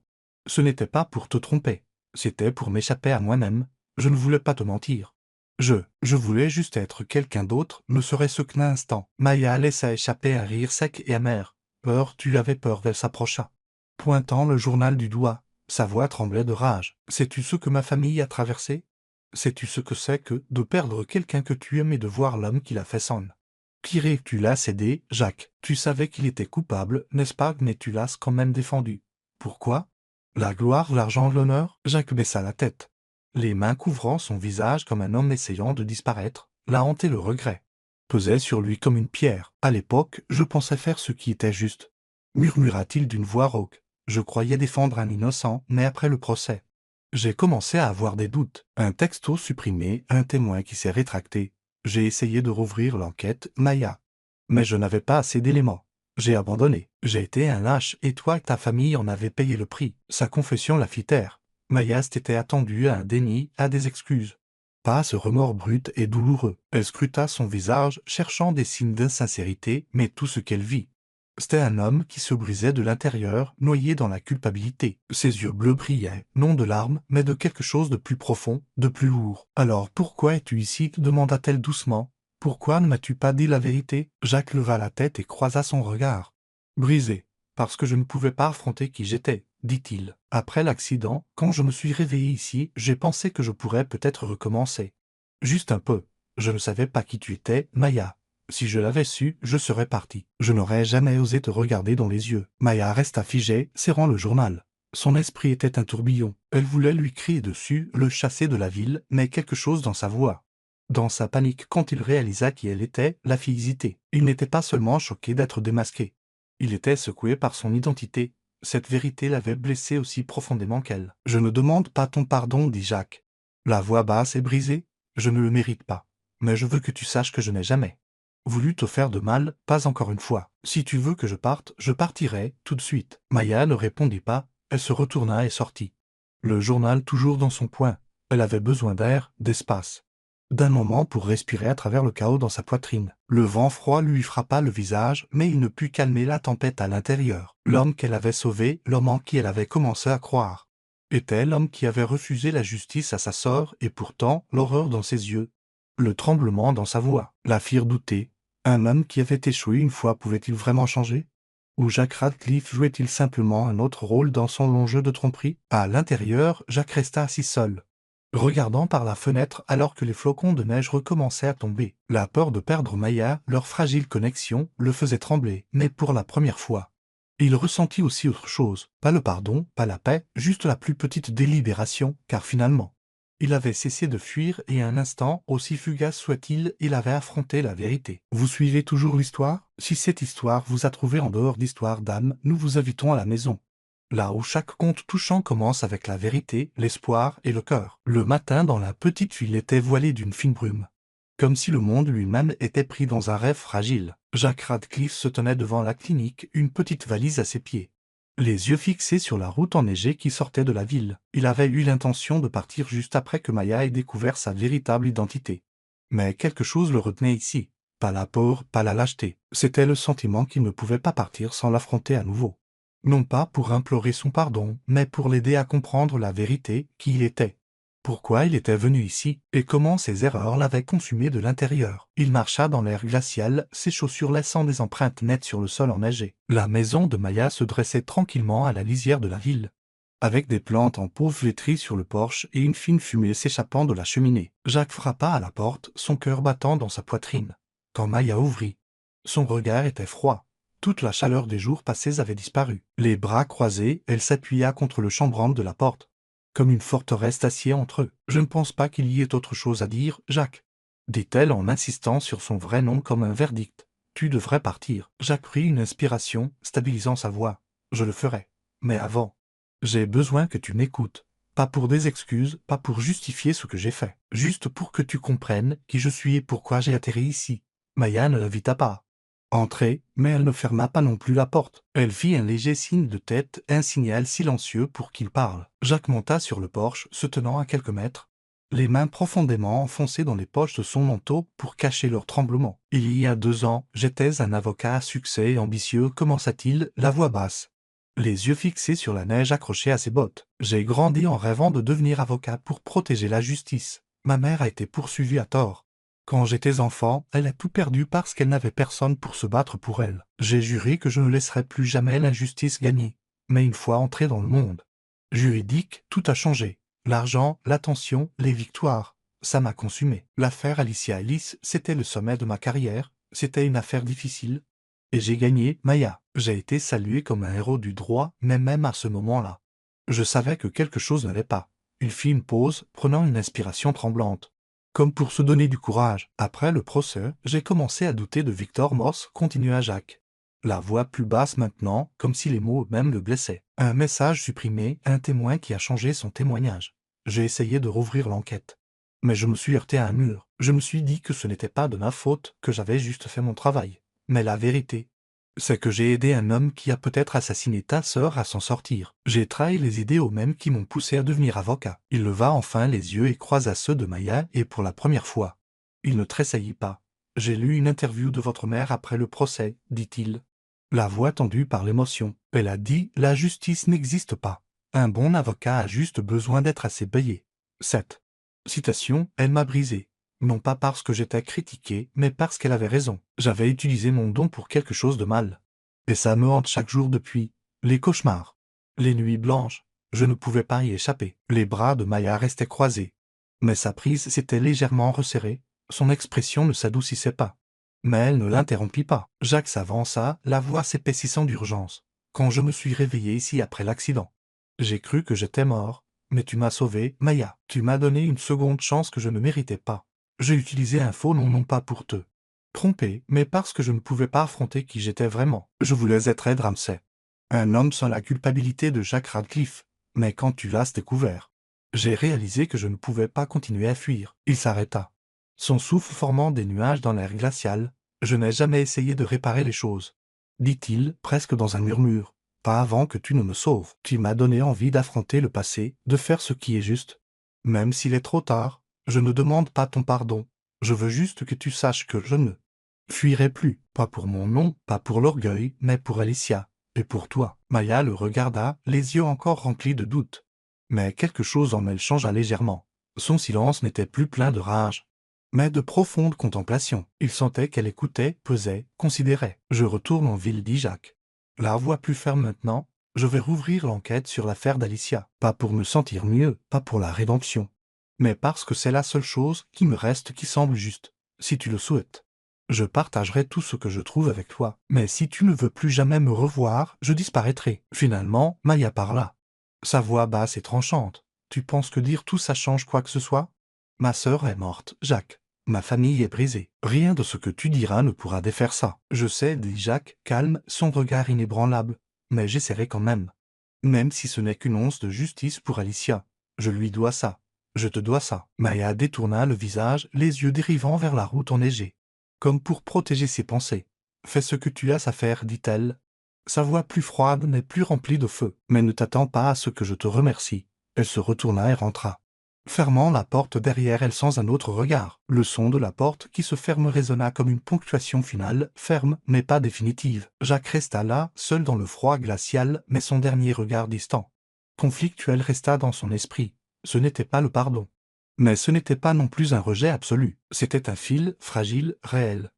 A: Ce n'était pas pour te tromper. C'était pour m'échapper à moi-même. Je ne voulais pas te mentir. Je voulais juste être quelqu'un d'autre, ne serait-ce qu'un instant. Maya laissa échapper un rire sec et amer. Peur, tu avais peur, elle s'approcha, pointant le journal du doigt. Sa voix tremblait de rage. Sais-tu ce que ma famille a traversé? Sais-tu ce que c'est que de perdre quelqu'un que tu aimes et de voir l'homme qui l'a fait sonne? Pire, tu l'as cédé, Jacques. Tu savais qu'il était coupable, n'est-ce pas, mais tu l'as quand même défendu. Pourquoi? La gloire, l'argent, l'honneur? Jacques baissa la tête, les mains couvrant son visage comme un homme essayant de disparaître. La honte et le regret pesaient sur lui comme une pierre. À l'époque, je pensais faire ce qui était juste, murmura-t-il d'une voix rauque. Je croyais défendre un innocent, mais après le procès, j'ai commencé à avoir des doutes. Un texto supprimé, un témoin qui s'est rétracté. J'ai essayé de rouvrir l'enquête, Maya. Mais je n'avais pas assez d'éléments. J'ai abandonné. J'ai été un lâche, et toi et ta famille en avez payé le prix. Sa confession la fit taire. Maya s'était attendue à un déni, à des excuses. Pas à ce remords brut et douloureux. Elle scruta son visage, cherchant des signes d'insincérité, mais tout ce qu'elle vit, c'était un homme qui se brisait de l'intérieur, noyé dans la culpabilité. Ses yeux bleus brillaient, non de larmes, mais de quelque chose de plus profond, de plus lourd. « Alors pourquoi es-tu ici ?» demanda-t-elle doucement. « Pourquoi ne m'as-tu pas dit la vérité ?» Jacques leva la tête et croisa son regard. Brisé. Parce que je ne pouvais pas affronter qui j'étais, dit-il. Après l'accident, quand je me suis réveillé ici, j'ai pensé que je pourrais peut-être recommencer. Juste un peu. Je ne savais pas qui tu étais, Maya. Si je l'avais su, je serais parti. Je n'aurais jamais osé te regarder dans les yeux. Maya resta figée, serrant le journal. Son esprit était un tourbillon. Elle voulait lui crier dessus, le chasser de la ville, mais quelque chose dans sa voix, dans sa panique quand il réalisa qui elle était, la fit hésiter. Il n'était pas seulement choqué d'être démasqué. Il était secoué par son identité. Cette vérité l'avait blessé aussi profondément qu'elle. « Je ne demande pas ton pardon, dit Jacques. La voix basse et brisée. Je ne le mérite pas. Mais je veux que tu saches que je n'ai jamais voulu te faire de mal, pas encore une fois. Si tu veux que je parte, je partirai, tout de suite. » Maya ne répondit pas, elle se retourna et sortit. Le journal toujours dans son poing. Elle avait besoin d'air, d'espace. D'un moment pour respirer à travers le chaos dans sa poitrine. Le vent froid lui frappa le visage, mais il ne put calmer la tempête à l'intérieur. L'homme qu'elle avait sauvé, l'homme en qui elle avait commencé à croire, était l'homme qui avait refusé la justice à sa sœur et pourtant l'horreur dans ses yeux, le tremblement dans sa voix, la firent douter. Un homme qui avait échoué une fois pouvait-il vraiment changer? Ou Jacques Radcliffe jouait-il simplement un autre rôle dans son long jeu de tromperie? À l'intérieur, Jacques resta assis seul, regardant par la fenêtre alors que les flocons de neige recommençaient à tomber. La peur de perdre Maya, leur fragile connexion, le faisait trembler, mais pour la première fois. Il ressentit aussi autre chose, pas le pardon, pas la paix, juste la plus petite délibération, car finalement, il avait cessé de fuir et un instant, aussi fugace soit-il, il avait affronté la vérité. Vous suivez toujours l'histoire? Si cette histoire vous a trouvé en dehors d'Histoire d'âme, nous vous invitons à la maison. Là où chaque conte touchant commence avec la vérité, l'espoir et le cœur. Le matin dans la petite ville était voilé d'une fine brume. Comme si le monde lui-même était pris dans un rêve fragile. Jacques Radcliffe se tenait devant la clinique, une petite valise à ses pieds, les yeux fixés sur la route enneigée qui sortait de la ville. Il avait eu l'intention de partir juste après que Maya ait découvert sa véritable identité. Mais quelque chose le retenait ici. Pas la peur, pas la lâcheté. C'était le sentiment qu'il ne pouvait pas partir sans l'affronter à nouveau. Non pas pour implorer son pardon, mais pour l'aider à comprendre la vérité, qui il était. Pourquoi il était venu ici, et comment ses erreurs l'avaient consumé de l'intérieur. Il marcha dans l'air glacial, ses chaussures laissant des empreintes nettes sur le sol enneigé. La maison de Maya se dressait tranquillement à la lisière de la ville, avec des plantes en pot flétries sur le porche et une fine fumée s'échappant de la cheminée. Jacques frappa à la porte, son cœur battant dans sa poitrine. Quand Maya ouvrit, son regard était froid. Toute la chaleur des jours passés avait disparu. Les bras croisés, elle s'appuya contre le chambranle de la porte, comme une forteresse d'acier entre eux. « Je ne pense pas qu'il y ait autre chose à dire, Jacques, » dit-elle en insistant sur son vrai nom comme un verdict. « Tu devrais partir. » Jacques prit une inspiration, stabilisant sa voix. « Je le ferai. Mais avant, j'ai besoin que tu m'écoutes. Pas pour des excuses, pas pour justifier ce que j'ai fait. Juste pour que tu comprennes qui je suis et pourquoi j'ai atterri ici. » Maya ne l'invita pas entrer, mais elle ne ferma pas non plus la porte. Elle fit un léger signe de tête, un signal silencieux pour qu'il parle. Jacques monta sur le porche, se tenant à quelques mètres, les mains profondément enfoncées dans les poches de son manteau pour cacher leur tremblement. « Il y a 2 ans, j'étais un avocat à succès et ambitieux, commença-t-il, la voix basse, les yeux fixés sur la neige accrochée à ses bottes. J'ai grandi en rêvant de devenir avocat pour protéger la justice. Ma mère a été poursuivie à tort. Quand j'étais enfant, elle a tout perdu parce qu'elle n'avait personne pour se battre pour elle. J'ai juré que je ne laisserais plus jamais l'injustice gagner. Mais une fois entré dans le monde juridique, tout a changé. L'argent, l'attention, les victoires. Ça m'a consumé. L'affaire Alicia Alice, c'était le sommet de ma carrière. C'était une affaire difficile. Et j'ai gagné, Maya. J'ai été salué comme un héros du droit, mais même à ce moment-là, je savais que quelque chose n'allait pas. Il fit une pause, prenant une inspiration tremblante, comme pour se donner du courage. Après le procès, j'ai commencé à douter de Victor Moss, continua Jacques. La voix plus basse maintenant, comme si les mots eux-mêmes le blessaient. Un message supprimé, un témoin qui a changé son témoignage. J'ai essayé de rouvrir l'enquête, mais je me suis heurté à un mur. Je me suis dit que ce n'était pas de ma faute, que j'avais juste fait mon travail. Mais la vérité, c'est que j'ai aidé un homme qui a peut-être assassiné ta sœur à s'en sortir. J'ai trahi les idéaux mêmes qui m'ont poussé à devenir avocat. Il leva enfin les yeux et croisa ceux de Maya et pour la première fois, il ne tressaillit pas. J'ai lu une interview de votre mère après le procès, dit-il, la voix tendue par l'émotion. Elle a dit « La justice n'existe pas. Un bon avocat a juste besoin d'être assez payé. » Cette citation, elle m'a brisé. Non pas parce que j'étais critiqué, mais parce qu'elle avait raison. J'avais utilisé mon don pour quelque chose de mal. Et ça me hante chaque jour depuis. Les cauchemars. Les nuits blanches. Je ne pouvais pas y échapper. Les bras de Maya restaient croisés. Mais sa prise s'était légèrement resserrée. Son expression ne s'adoucissait pas. Mais elle ne l'interrompit pas. Jacques s'avança, la voix s'épaississant d'urgence. Quand je me suis réveillé ici après l'accident, j'ai cru que j'étais mort. Mais tu m'as sauvé, Maya. Tu m'as donné une seconde chance que je ne méritais pas. J'ai utilisé un faux nom non pas pour te tromper, mais parce que je ne pouvais pas affronter qui j'étais vraiment. Je voulais être Ed Ramsay. Un homme sans la culpabilité de Jack Radcliffe. Mais quand tu l'as découvert, j'ai réalisé que je ne pouvais pas continuer à fuir. Il s'arrêta. Son souffle formant des nuages dans l'air glacial. Je n'ai jamais essayé de réparer les choses, dit-il, presque dans un murmure. Pas avant que tu ne me sauves. Tu m'as donné envie d'affronter le passé, de faire ce qui est juste. Même s'il est trop tard, je ne demande pas ton pardon. Je veux juste que tu saches que je ne fuirai plus, pas pour mon nom, pas pour l'orgueil, mais pour Alicia. Et pour toi. Maya le regarda, les yeux encore remplis de doute. Mais quelque chose en elle changea légèrement. Son silence n'était plus plein de rage, mais de profonde contemplation. Il sentait qu'elle écoutait, pesait, considérait. Je retourne en ville, dit Jacques. La voix plus ferme maintenant. Je vais rouvrir l'enquête sur l'affaire d'Alicia. Pas pour me sentir mieux, pas pour la rédemption, mais parce que c'est la seule chose qui me reste qui semble juste. Si tu le souhaites, je partagerai tout ce que je trouve avec toi. Mais si tu ne veux plus jamais me revoir, je disparaîtrai. Finalement, Maya parla. Sa voix basse et tranchante. Tu penses que dire tout ça change quoi que ce soit? Ma sœur est morte, Jacques. Ma famille est brisée. Rien de ce que tu diras ne pourra défaire ça. Je sais, dit Jacques, calme, son regard inébranlable. Mais j'essaierai quand même. Même si ce n'est qu'une once de justice pour Alicia. Je lui dois ça. Je te dois ça. Maya détourna le visage, les yeux dérivant vers la route enneigée, comme pour protéger ses pensées. Fais ce que tu as à faire, dit-elle. Sa voix plus froide mais plus remplie de feu. Mais ne t'attends pas à ce que je te remercie. Elle se retourna et rentra, fermant la porte derrière elle sans un autre regard. Le son de la porte qui se ferme résonna comme une ponctuation finale, ferme mais pas définitive. Jacques resta là, seul dans le froid glacial, mais son dernier regard distant, conflictuel, resta dans son esprit. Ce n'était pas le pardon, mais ce n'était pas non plus un rejet absolu. C'était un fil, fragile, réel,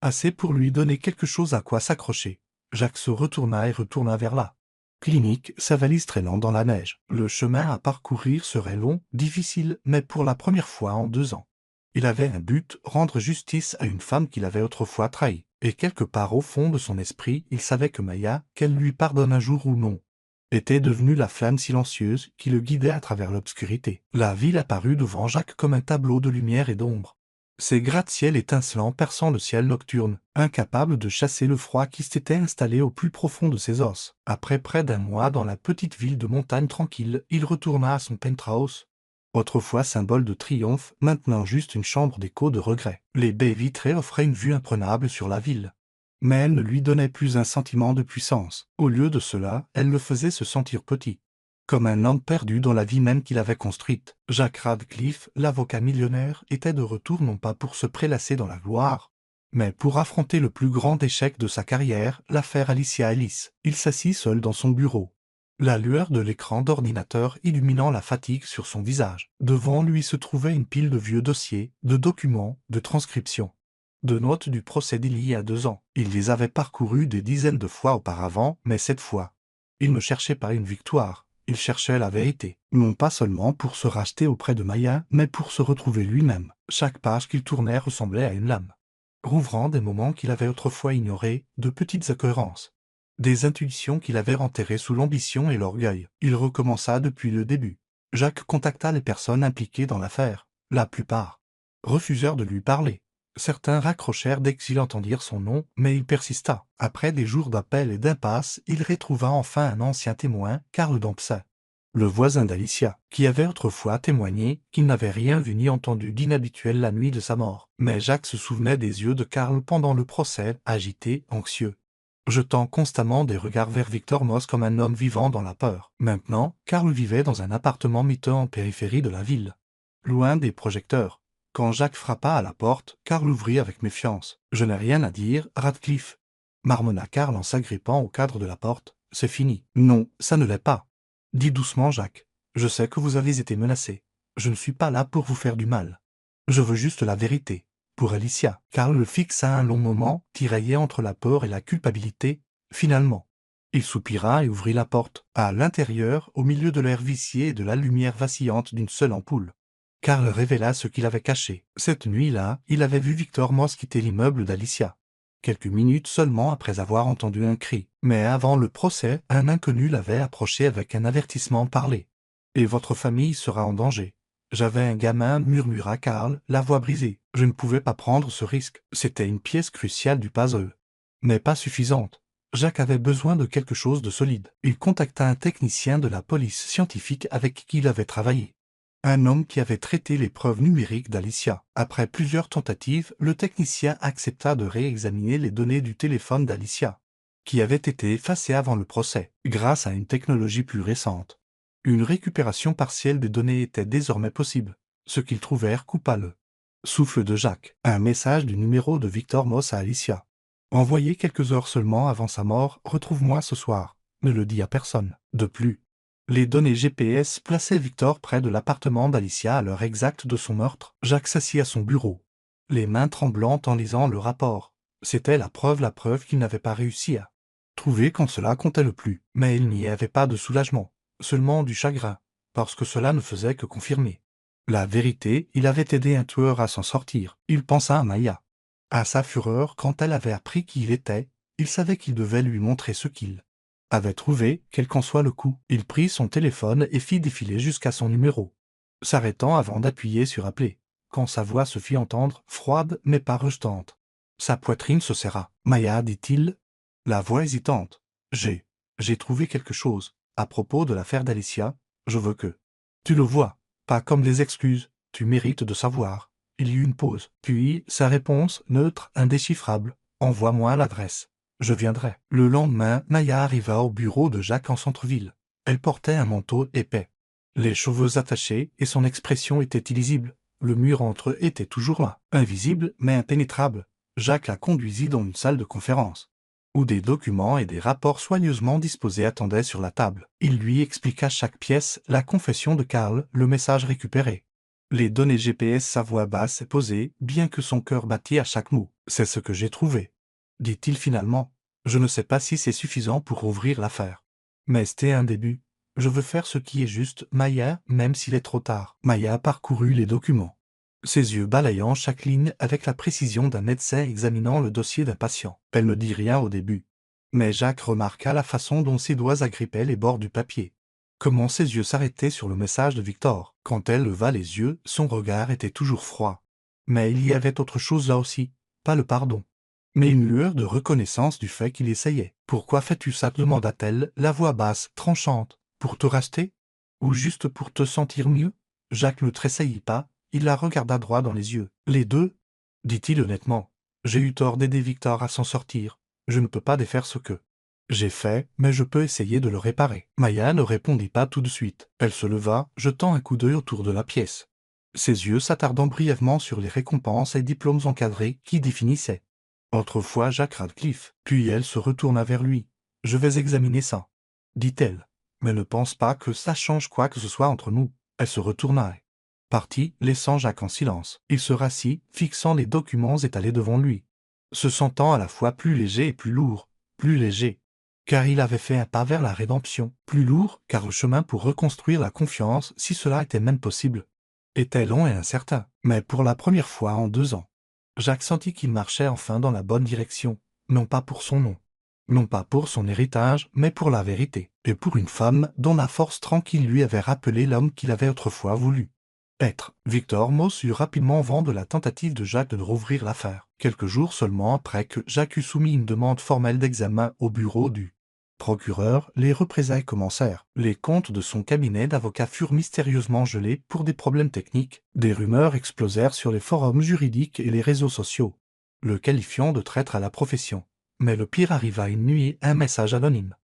A: assez pour lui donner quelque chose à quoi s'accrocher. Jacques se retourna et retourna vers la clinique, sa valise traînant dans la neige. Le chemin à parcourir serait long, difficile, mais pour la première fois en 2 ans, il avait un but, rendre justice à une femme qu'il avait autrefois trahie. Et quelque part au fond de son esprit, il savait que Maya, qu'elle lui pardonne un jour ou non, était devenue la flamme silencieuse qui le guidait à travers l'obscurité. La ville apparut devant Jacques comme un tableau de lumière et d'ombre, ses gratte-ciel étincelants perçant le ciel nocturne, incapable de chasser le froid qui s'était installé au plus profond de ses os. Après près d'un mois dans la petite ville de montagne tranquille, il retourna à son penthouse, autrefois symbole de triomphe, maintenant juste une chambre d'écho de regret. Les baies vitrées offraient une vue imprenable sur la ville, mais elles ne lui donnaient plus un sentiment de puissance. Au lieu de cela, elles le faisaient se sentir petit, comme un homme perdu dans la vie même qu'il avait construite. Jack Radcliffe, l'avocat millionnaire, était de retour non pas pour se prélasser dans la gloire, mais pour affronter le plus grand échec de sa carrière, l'affaire Alicia Ellis. Il s'assit seul dans son bureau, la lueur de l'écran d'ordinateur illuminant la fatigue sur son visage. Devant lui se trouvait une pile de vieux dossiers, de documents, de transcriptions, de notes du procès d'il y a 2 ans. Il les avait parcourus des dizaines de fois auparavant, mais cette fois, il ne cherchait pas une victoire. Il cherchait la vérité, non pas seulement pour se racheter auprès de Maya, mais pour se retrouver lui-même. Chaque page qu'il tournait ressemblait à une lame, rouvrant des moments qu'il avait autrefois ignorés, de petites occurrences, des intuitions qu'il avait enterrées sous l'ambition et l'orgueil. Il recommença depuis le début. Jacques contacta les personnes impliquées dans l'affaire. La plupart refusèrent de lui parler. Certains raccrochèrent dès qu'ils entendirent son nom, mais il persista. Après des jours d'appels et d'impasses, il retrouva enfin un ancien témoin, Karl Dampset, le voisin d'Alicia, qui avait autrefois témoigné qu'il n'avait rien vu ni entendu d'inhabituel la nuit de sa mort. Mais Jacques se souvenait des yeux de Karl pendant le procès, agités, anxieux, jetant constamment des regards vers Victor Moss comme un homme vivant dans la peur. Maintenant, Karl vivait dans un appartement miteux en périphérie de la ville, loin des projecteurs. Quand Jacques frappa à la porte, Karl ouvrit avec méfiance. « Je n'ai rien à dire, Radcliffe, » marmonna Karl en s'agrippant au cadre de la porte. « C'est fini. »« Non, ça ne l'est pas, » dit doucement Jacques. « Je sais que vous avez été menacé. Je ne suis pas là pour vous faire du mal. Je veux juste la vérité. » Pour Alicia, Karl le fixa un long moment, tiraillé entre la peur et la culpabilité. Finalement, il soupira et ouvrit la porte. À l'intérieur, au milieu de l'air vicié et de la lumière vacillante d'une seule ampoule, Karl révéla ce qu'il avait caché. Cette nuit-là, il avait vu Victor Moss quitter l'immeuble d'Alicia, quelques minutes seulement après avoir entendu un cri. Mais avant le procès, un inconnu l'avait approché avec un avertissement parlé. « Et votre famille sera en danger. » « J'avais un gamin, murmura Karl, la voix brisée. Je ne pouvais pas prendre ce risque. C'était une pièce cruciale du puzzle, mais pas suffisante. Jacques avait besoin de quelque chose de solide. Il contacta un technicien de la police scientifique avec qui il avait travaillé. Un homme qui avait traité les preuves numériques d'Alicia. Après plusieurs tentatives, le technicien accepta de réexaminer les données du téléphone d'Alicia, qui avait été effacées avant le procès, grâce à une technologie plus récente. Une récupération partielle des données était désormais possible, ce qu'ils trouvèrent coupable. Souffle de Jacques. Un message du numéro de Victor Moss à Alicia. Envoyé quelques heures seulement avant sa mort, retrouve-moi ce soir. Ne le dis à personne. De plus, les données GPS plaçaient Victor près de l'appartement d'Alicia à l'heure exacte de son meurtre. Jacques s'assit à son bureau, les mains tremblantes en lisant le rapport. C'était la preuve qu'il n'avait pas réussi à trouver quand cela comptait le plus. Mais il n'y avait pas de soulagement, seulement du chagrin, parce que cela ne faisait que confirmer la vérité. Il avait aidé un tueur à s'en sortir. Il pensa à Maya. À sa fureur quand elle avait appris qui il était, il savait qu'il devait lui montrer ce qu'il avait trouvé, quel qu'en soit le coup. Il prit son téléphone et fit défiler jusqu'à son numéro, s'arrêtant avant d'appuyer sur appeler, quand sa voix se fit entendre, froide mais pas rejetante. Sa poitrine se serra. « Maya, dit-il, la voix hésitante. J'ai trouvé quelque chose. À propos de l'affaire d'Alicia, je veux que tu le vois. Pas comme des excuses. Tu mérites de savoir. » Il y eut une pause. Puis, sa réponse, neutre, indéchiffrable. « Envoie-moi l'adresse. Je viendrai. » Le lendemain, Maya arriva au bureau de Jacques en centre-ville. Elle portait un manteau épais, les cheveux attachés, et son expression était illisible. Le mur entre eux était toujours là, invisible mais impénétrable. Jacques la conduisit dans une salle de conférence, où des documents et des rapports soigneusement disposés attendaient sur la table. Il lui expliqua chaque pièce, la confession de Karl, le message récupéré, les données GPS, sa voix basse et posée, bien que son cœur battît à chaque mot. « C'est ce que j'ai trouvé, dit-il finalement. Je ne sais pas si c'est suffisant pour ouvrir l'affaire, mais c'était un début. Je veux faire ce qui est juste, Maya, même s'il est trop tard. » Maya parcourut les documents, ses yeux balayant chaque ligne avec la précision d'un médecin examinant le dossier d'un patient. Elle ne dit rien au début, mais Jacques remarqua la façon dont ses doigts agrippaient les bords du papier, comment ses yeux s'arrêtaient sur le message de Victor. Quand elle leva les yeux, son regard était toujours froid. Mais il y avait autre chose là aussi, pas le pardon, mais une lueur de reconnaissance du fait qu'il essayait. « Pourquoi fais-tu ça ?» demanda-t-elle, la voix basse, tranchante. « Pour te racheter? Ou juste pour te sentir mieux ?» Jacques ne tressaillit pas, il la regarda droit dans les yeux. « Les deux, dit-il honnêtement. J'ai eu tort d'aider Victor à s'en sortir. Je ne peux pas défaire ce que j'ai fait, mais je peux essayer de le réparer. » Maya ne répondit pas tout de suite. Elle se leva, jetant un coup d'œil autour de la pièce, ses yeux s'attardant brièvement sur les récompenses et diplômes encadrés qui définissaient autrefois Jacques Radcliffe. Puis elle se retourna vers lui. « Je vais examiner ça, dit-elle. Mais ne pense pas que ça change quoi que ce soit entre nous. » Elle se retourna et partit, laissant Jacques en silence. Il se rassit, fixant les documents étalés devant lui, se sentant à la fois plus léger et plus lourd. Plus léger, car il avait fait un pas vers la rédemption. Plus lourd, car le chemin pour reconstruire la confiance, si cela était même possible, était long et incertain. Mais pour la première fois en 2 ans, Jacques sentit qu'il marchait enfin dans la bonne direction, non pas pour son nom, non pas pour son héritage, mais pour la vérité, et pour une femme dont la force tranquille lui avait rappelé l'homme qu'il avait autrefois voulu être. Victor Moss eut rapidement vent de la tentative de Jacques de rouvrir l'affaire. Quelques jours seulement après que Jacques eut soumis une demande formelle d'examen au bureau du procureur, les représailles commencèrent. Les comptes de son cabinet d'avocats furent mystérieusement gelés pour des problèmes techniques. Des rumeurs explosèrent sur les forums juridiques et les réseaux sociaux, le qualifiant de traître à la profession. Mais le pire arriva une nuit, un message anonyme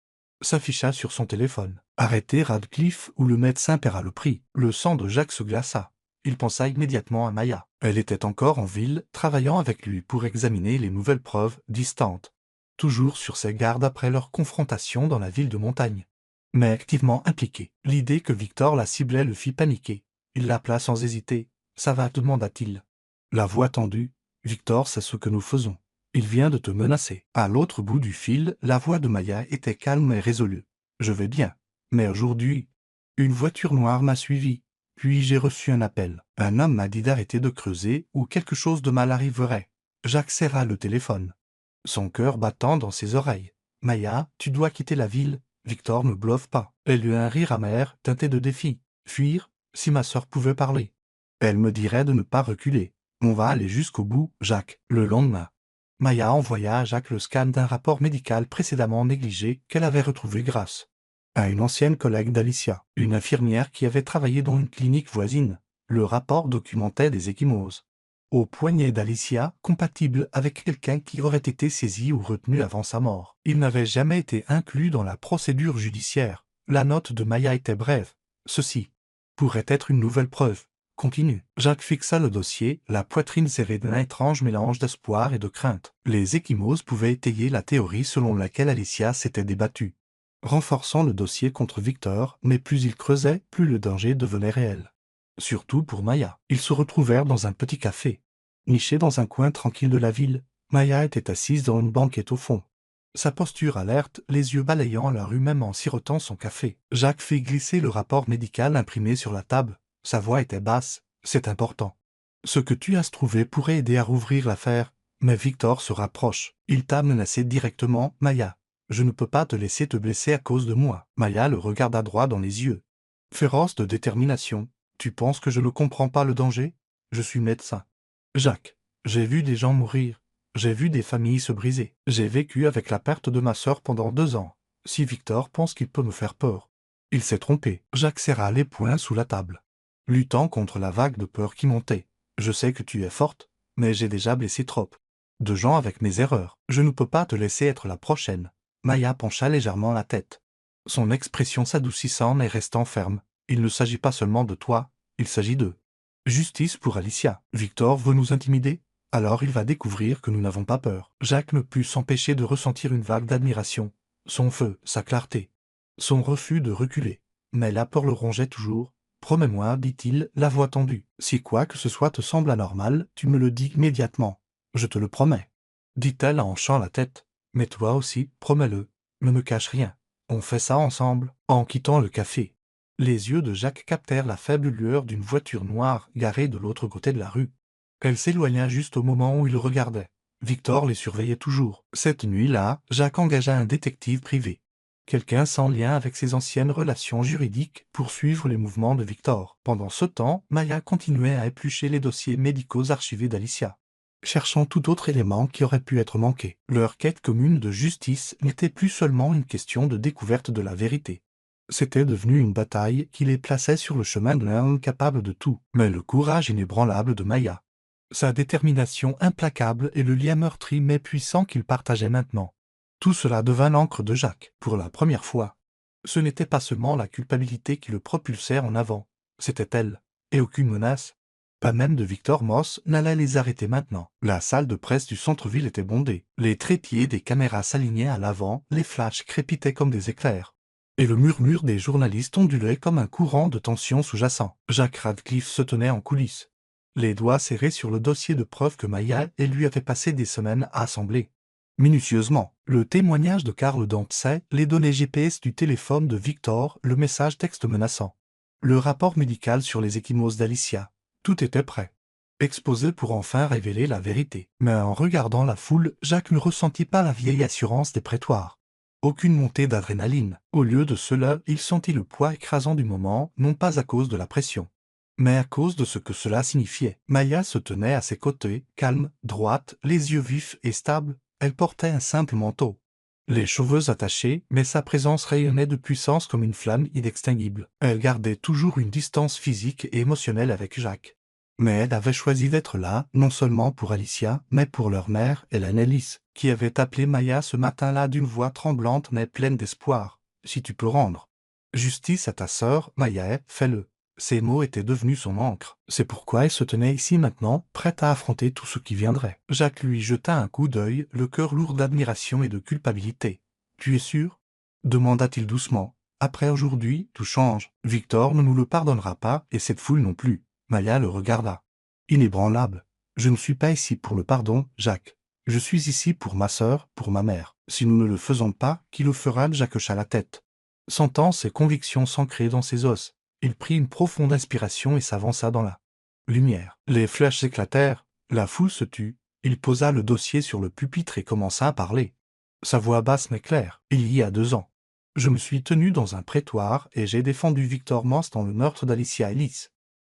A: s'afficha sur son téléphone. « Arrêtez Radcliffe ou le médecin paiera le prix. » Le sang de Jacques se glaça. Il pensa immédiatement à Maya. Elle était encore en ville, travaillant avec lui pour examiner les nouvelles preuves, distantes, toujours sur ses gardes après leur confrontation dans la ville de montagne, mais activement impliquée. L'idée que Victor la ciblait le fit paniquer. Il l'appela sans hésiter. « Ça va ?» demanda-t-il, la voix tendue. « Victor sait ce que nous faisons. Il vient de te menacer. » À l'autre bout du fil, la voix de Maya était calme et résolue. « Je vais bien. Mais aujourd'hui, une voiture noire m'a suivi. Puis j'ai reçu un appel. Un homme m'a dit d'arrêter de creuser ou quelque chose de mal arriverait. » Jacques serra le téléphone, son cœur battant dans ses oreilles. « Maya, tu dois quitter la ville. Victor ne bluffe pas. » Elle eut un rire amer, teinté de défi. « Fuir? Si ma sœur pouvait parler, elle me dirait de ne pas reculer. On va aller jusqu'au bout, Jacques. » Le lendemain, Maya envoya à Jacques le scan d'un rapport médical précédemment négligé qu'elle avait retrouvé grâce à une ancienne collègue d'Alicia, une infirmière qui avait travaillé dans une clinique voisine. Le rapport documentait des ecchymoses au poignet d'Alicia, compatible avec quelqu'un qui aurait été saisi ou retenu avant sa mort. Il n'avait jamais été inclus dans la procédure judiciaire. La note de Maya était brève. Ceci pourrait être une nouvelle preuve. Continue. Jacques fixa le dossier, la poitrine serrée d'un étrange mélange d'espoir et de crainte. Les ecchymoses pouvaient étayer la théorie selon laquelle Alicia s'était débattue, renforçant le dossier contre Victor, mais plus il creusait, plus le danger devenait réel. Surtout pour Maya. Ils se retrouvèrent dans un petit café. Nichée dans un coin tranquille de la ville, Maya était assise dans une banquette au fond. Sa posture alerte, les yeux balayant la rue même en sirotant son café. Jacques fit glisser le rapport médical imprimé sur la table. Sa voix était basse. C'est important. Ce que tu as trouvé pourrait aider à rouvrir l'affaire, mais Victor se rapproche. Il t'a menacé directement, Maya. Je ne peux pas te laisser te blesser à cause de moi. Maya le regarda droit dans les yeux. Féroce de détermination. Tu penses que je ne comprends pas le danger? Je suis médecin. Jacques, j'ai vu des gens mourir. J'ai vu des familles se briser. J'ai vécu avec la perte de ma sœur pendant 2 ans. Si Victor pense qu'il peut me faire peur, il s'est trompé. Jacques serra les poings sous la table, luttant contre la vague de peur qui montait. Je sais que tu es forte, mais j'ai déjà blessé trop de gens avec mes erreurs. Je ne peux pas te laisser être la prochaine. Maya pencha légèrement la tête, son expression s'adoucissant mais restant ferme. Il ne s'agit pas seulement de toi, il s'agit de justice pour Alicia. Victor veut nous intimider? Alors il va découvrir que nous n'avons pas peur. Jacques ne put s'empêcher de ressentir une vague d'admiration. Son feu, sa clarté, son refus de reculer. Mais la peur le rongeait toujours. Promets-moi, dit-il, la voix tendue. Si quoi que ce soit te semble anormal, tu me le dis immédiatement. Je te le promets. Dit-elle en hochant la tête. Mais toi aussi, promets-le. Ne me cache rien. On fait ça ensemble. En quittant le café, les yeux de Jacques captèrent la faible lueur d'une voiture noire garée de l'autre côté de la rue. Elle s'éloigna juste au moment où il regardait. Victor les surveillait toujours. Cette nuit-là, Jacques engagea un détective privé. Quelqu'un sans lien avec ses anciennes relations juridiques pour suivre les mouvements de Victor. Pendant ce temps, Maya continuait à éplucher les dossiers médicaux archivés d'Alicia, cherchant tout autre élément qui aurait pu être manqué. Leur quête commune de justice n'était plus seulement une question de découverte de la vérité. C'était devenu une bataille qui les plaçait sur le chemin de l'homme capable de tout. Mais le courage inébranlable de Maya, sa détermination implacable et le lien meurtri mais puissant qu'ils partageaient maintenant. Tout cela devint l'encre de Jacques. Pour la première fois, ce n'était pas seulement la culpabilité qui le propulsait en avant, c'était elle, et aucune menace, pas même de Victor Moss, n'allait les arrêter maintenant. La salle de presse du centre-ville était bondée, les trépieds des caméras s'alignaient à l'avant, les flashs crépitaient comme des éclairs, et le murmure des journalistes ondulait comme un courant de tension sous-jacent. Jacques Radcliffe se tenait en coulisses, les doigts serrés sur le dossier de preuves que Maya et lui avaient passé des semaines à assembler minutieusement. Le témoignage de Karl Dempsey, les données GPS du téléphone de Victor, le message texte menaçant, le rapport médical sur les ecchymoses d'Alicia. Tout était prêt, exposé pour enfin révéler la vérité. Mais en regardant la foule, Jacques ne ressentit pas la vieille assurance des prétoires. Aucune montée d'adrénaline. Au lieu de cela, il sentit le poids écrasant du moment, non pas à cause de la pression, mais à cause de ce que cela signifiait. Maya se tenait à ses côtés, calme, droite, les yeux vifs et stables. Elle portait un simple manteau, les cheveux attachés, mais sa présence rayonnait de puissance comme une flamme inextinguible. Elle gardait toujours une distance physique et émotionnelle avec Jacques. Mais elle avait choisi d'être là, non seulement pour Alicia, mais pour leur mère, Hélène Ellis, qui avait appelé Maya ce matin-là d'une voix tremblante mais pleine d'espoir. « Si tu peux rendre justice à ta sœur, Maya, fais-le. » Ces mots étaient devenus son encre. C'est pourquoi elle se tenait ici maintenant, prête à affronter tout ce qui viendrait. Jacques lui jeta un coup d'œil, le cœur lourd d'admiration et de culpabilité. « Tu es sûr ?» demanda-t-il doucement. « Après aujourd'hui, tout change. Victor ne nous le pardonnera pas, et cette foule non plus. » Maya le regarda, inébranlable. « Je ne suis pas ici pour le pardon, Jacques. Je suis ici pour ma sœur, pour ma mère. Si nous ne le faisons pas, qui le fera ?» Jacques hocha la tête, sentant ses convictions s'ancrer dans ses os. Il prit une profonde inspiration et s'avança dans la lumière. Les flashs éclatèrent, la foule se tut, il posa le dossier sur le pupitre et commença à parler. Sa voix basse mais claire. « Il y a 2 ans, je me suis tenu dans un prétoire et j'ai défendu Victor Moss dans le meurtre d'Alicia Ellis. »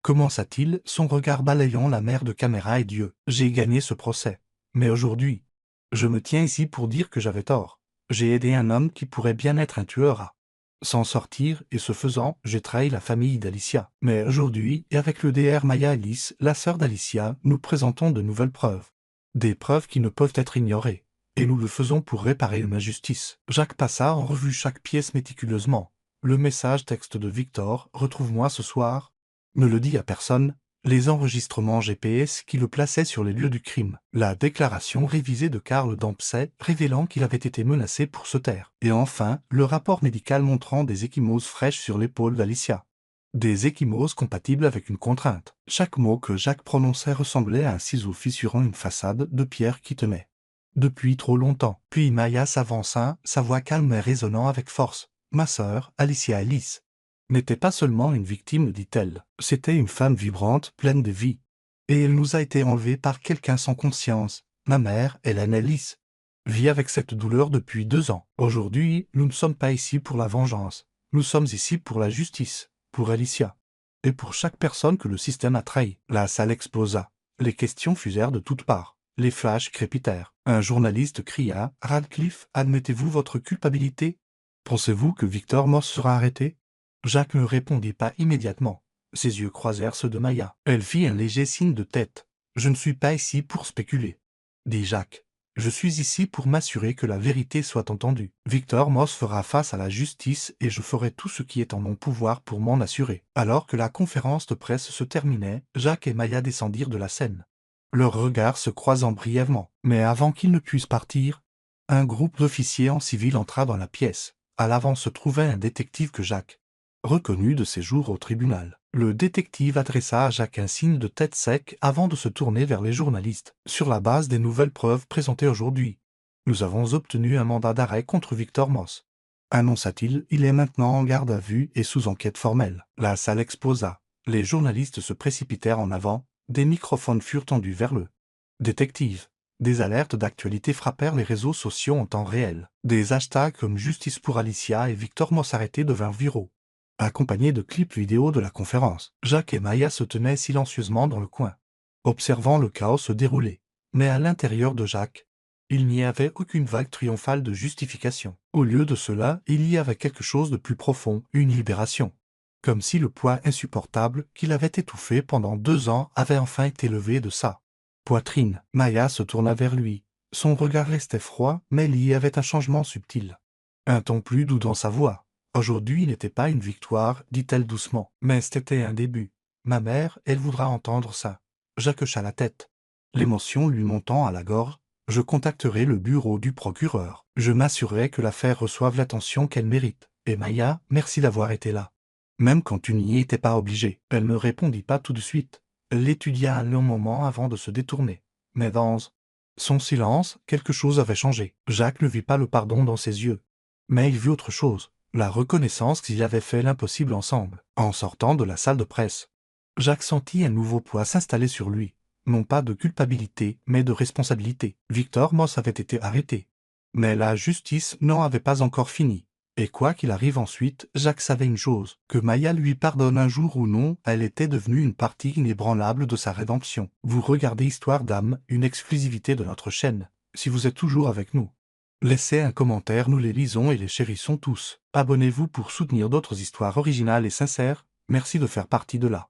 A: Commença-t-il, son regard balayant la mer de caméra et Dieu. « J'ai gagné ce procès. Mais aujourd'hui, Je me tiens ici pour dire que j'avais tort. J'ai aidé un homme qui pourrait bien être un tueur à s'en sortir, et ce faisant, j'ai trahi la famille d'Alicia. Mais aujourd'hui, et avec le DR Maya Alice, la sœur d'Alicia, nous présentons de nouvelles preuves. Des preuves qui ne peuvent être ignorées. Et nous le faisons pour réparer une injustice. Jacques passa en revue chaque pièce méticuleusement. Le message texte de Victor, retrouve-moi ce soir, ne le dit à personne. Les enregistrements GPS qui le plaçaient sur les lieux du crime. La déclaration révisée de Karl Dempsey révélant qu'il avait été menacé pour se taire. Et enfin, le rapport médical montrant des ecchymoses fraîches sur l'épaule d'Alicia. Des ecchymoses compatibles avec une contrainte. Chaque mot que Jacques prononçait ressemblait à un ciseau fissurant une façade de pierre qui tenait. Depuis trop longtemps. Puis Maya s'avança, sa voix calme et résonnant avec force. Ma sœur, Alicia Alice, n'était pas seulement une victime, dit-elle. C'était une femme vibrante, pleine de vie. Et elle nous a été enlevée par quelqu'un sans conscience. Ma mère, Hélène Alice, vit avec cette douleur depuis 2 ans. Aujourd'hui, nous ne sommes pas ici pour la vengeance. Nous sommes ici pour la justice, pour Alicia. Et pour chaque personne que le système a trahi. La salle explosa. Les questions fusèrent de toutes parts. Les flashs crépitèrent. Un journaliste cria « Radcliffe, admettez-vous votre culpabilité? Pensez-vous que Victor Moss sera arrêté ?» Jacques ne répondit pas immédiatement. Ses yeux croisèrent ceux de Maya. Elle fit un léger signe de tête. « Je ne suis pas ici pour spéculer, » dit Jacques. « Je suis ici pour m'assurer que la vérité soit entendue. Victor Moss fera face à la justice et je ferai tout ce qui est en mon pouvoir pour m'en assurer. » Alors que la conférence de presse se terminait, Jacques et Maya descendirent de la scène. Leurs regards se croisant brièvement. Mais avant qu'ils ne puissent partir, un groupe d'officiers en civil entra dans la pièce. À l'avant se trouvait un détective que Jacques reconnu de ses jours au tribunal. Le détective adressa à Jacques un signe de tête sec avant de se tourner vers les journalistes. Sur la base des nouvelles preuves présentées aujourd'hui, nous avons obtenu un mandat d'arrêt contre Victor Moss. Annonça-t-il, il est maintenant en garde à vue et sous enquête formelle. La salle explosa. Les journalistes se précipitèrent en avant, des microphones furent tendus vers le détective. Des alertes d'actualité frappèrent les réseaux sociaux en temps réel. Des hashtags comme Justice pour Alicia et Victor Moss arrêté devinrent viraux. Accompagnés de clips vidéo de la conférence, Jacques et Maya se tenaient silencieusement dans le coin, observant le chaos se dérouler. Mais à l'intérieur de Jacques, il n'y avait aucune vague triomphale de justification. Au lieu de cela, il y avait quelque chose de plus profond, une libération. Comme si le poids insupportable qu'il avait étouffé pendant 2 ans avait enfin été levé de sa poitrine. Maya se tourna vers lui. Son regard restait froid, mais il y avait un changement subtil. Un ton plus doux dans sa voix. Aujourd'hui n'était pas une victoire, dit-elle doucement, mais c'était un début. Ma mère, elle voudra entendre ça. Jacques hocha la tête. L'émotion lui montant à la gorge, je contacterai le bureau du procureur. Je m'assurerai que l'affaire reçoive l'attention qu'elle mérite. Et Maya, merci d'avoir été là. Même quand tu n'y étais pas obligé. Elle ne répondit pas tout de suite. Elle l'étudia un long moment avant de se détourner. Mais dans son silence, quelque chose avait changé. Jacques ne vit pas le pardon dans ses yeux. Mais il vit autre chose. La reconnaissance qu'ils avaient fait l'impossible ensemble, en sortant de la salle de presse. Jacques sentit un nouveau poids s'installer sur lui, non pas de culpabilité, mais de responsabilité. Victor Moss avait été arrêté. Mais la justice n'en avait pas encore fini. Et quoi qu'il arrive ensuite, Jacques savait une chose, que Maya lui pardonne un jour ou non, elle était devenue une partie inébranlable de sa rédemption. Vous regardez Histoire d'âme, une exclusivité de notre chaîne. Si vous êtes toujours avec nous, laissez un commentaire, nous les lisons et les chérissons tous. Abonnez-vous pour soutenir d'autres histoires originales et sincères. Merci de faire partie de la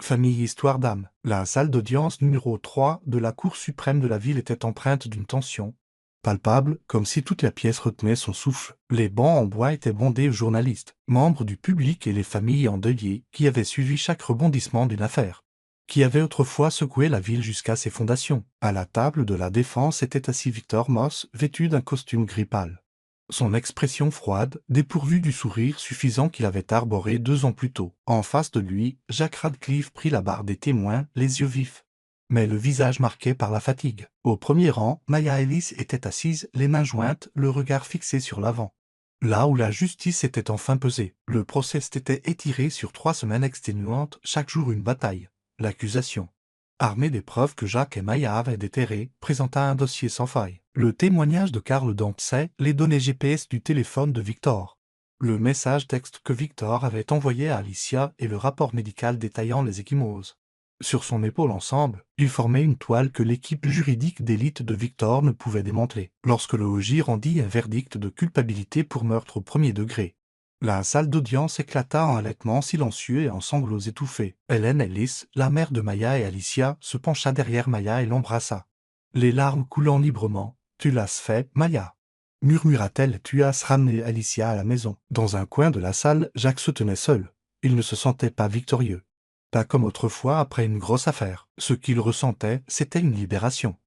A: famille Histoire d'âme. La salle d'audience numéro 3 de la Cour suprême de la ville était empreinte d'une tension palpable, comme si toute la pièce retenait son souffle. Les bancs en bois étaient bondés de journalistes, membres du public et les familles endeuillées qui avaient suivi chaque rebondissement d'une affaire qui avait autrefois secoué la ville jusqu'à ses fondations. À la table de la défense était assis Victor Moss, vêtu d'un costume gris pâle. Son expression froide, dépourvue du sourire suffisant qu'il avait arboré 2 ans plus tôt. En face de lui, Jacques Radcliffe prit la barre des témoins, les yeux vifs, mais le visage marqué par la fatigue. Au premier rang, Maya Alice était assise, les mains jointes, le regard fixé sur l'avant. Là où la justice était enfin pesée, le procès s'était étiré sur 3 semaines exténuantes, chaque jour une bataille. L'accusation, armée des preuves que Jacques et Maya avaient déterrées, présenta un dossier sans faille. Le témoignage de Karl Dempsey, les données GPS du téléphone de Victor, le message texte que Victor avait envoyé à Alicia et le rapport médical détaillant les ecchymoses. Sur son épaule ensemble, ils formaient une toile que l'équipe juridique d'élite de Victor ne pouvait démanteler. Lorsque le OJ rendit un verdict de culpabilité pour meurtre au premier degré, la salle d'audience éclata en halètements silencieux et en sanglots étouffés. Helen Ellis, la mère de Maya et Alicia, se pencha derrière Maya et l'embrassa. Les larmes coulant librement. « Tu l'as fait, Maya !» murmura-t-elle. « Tu as ramené Alicia à la maison. » Dans un coin de la salle, Jacques se tenait seul. Il ne se sentait pas victorieux. Pas comme autrefois après une grosse affaire. Ce qu'il ressentait, c'était une libération.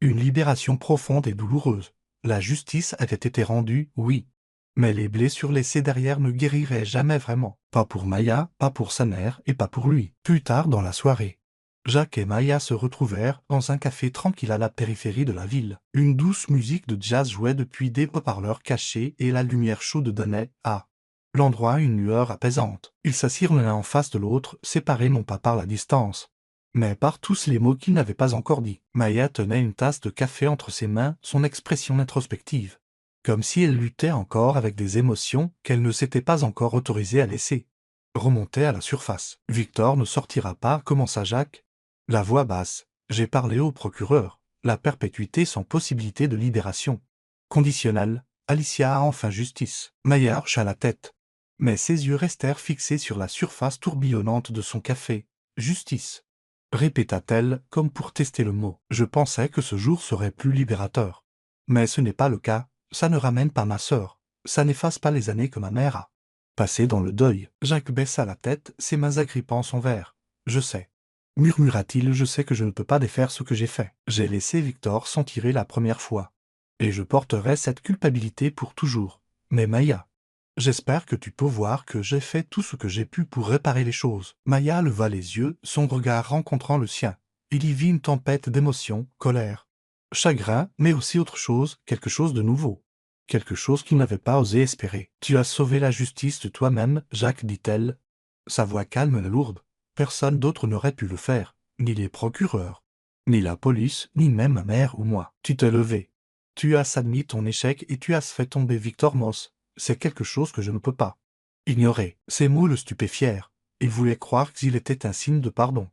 A: Une libération profonde et douloureuse. La justice avait été rendue, oui. Mais les blessures laissées derrière ne guériraient jamais vraiment. Pas pour Maya, pas pour sa mère et pas pour lui. Plus tard dans la soirée, Jacques et Maya se retrouvèrent dans un café tranquille à la périphérie de la ville. Une douce musique de jazz jouait depuis des haut-parleurs cachés et la lumière chaude donnait à l'endroit une lueur apaisante. Ils s'assirent l'un en face de l'autre, séparés non pas par la distance, mais par tous les mots qu'ils n'avaient pas encore dits. Maya tenait une tasse de café entre ses mains, son expression introspective, comme si elle luttait encore avec des émotions qu'elle ne s'était pas encore autorisée à laisser remonter à la surface. « Victor ne sortira pas, commença Jacques. La voix basse. J'ai parlé au procureur. La perpétuité sans possibilité de libération. Conditionnelle. Alicia a enfin justice. » Maya hocha la tête. Mais ses yeux restèrent fixés sur la surface tourbillonnante de son café. « Justice. » répéta-t-elle, comme pour tester le mot. « Je pensais que ce jour serait plus libérateur. Mais ce n'est pas le cas. Ça ne ramène pas ma sœur. Ça n'efface pas les années que ma mère a passées dans le deuil. » Jacques baissa la tête, ses mains agrippant son verre. « Je sais. » murmura-t-il, « je sais que je ne peux pas défaire ce que j'ai fait. J'ai laissé Victor s'en tirer la première fois. Et je porterai cette culpabilité pour toujours. Mais Maya, j'espère que tu peux voir que j'ai fait tout ce que j'ai pu pour réparer les choses. » Maya leva les yeux, son regard rencontrant le sien. Il y vit une tempête d'émotions, colère, chagrin, mais aussi autre chose, quelque chose de nouveau. Quelque chose qu'il n'avait pas osé espérer. « Tu as sauvé la justice de toi-même, Jacques, dit-elle. Sa voix calme et lourde. Personne d'autre n'aurait pu le faire, ni les procureurs, ni la police, ni même ma mère ou moi. Tu t'es levé. Tu as admis ton échec et tu as fait tomber Victor Moss. C'est quelque chose que je ne peux pas ignorer. » Ces mots le stupéfièrent. Il voulait croire qu'il était un signe de pardon.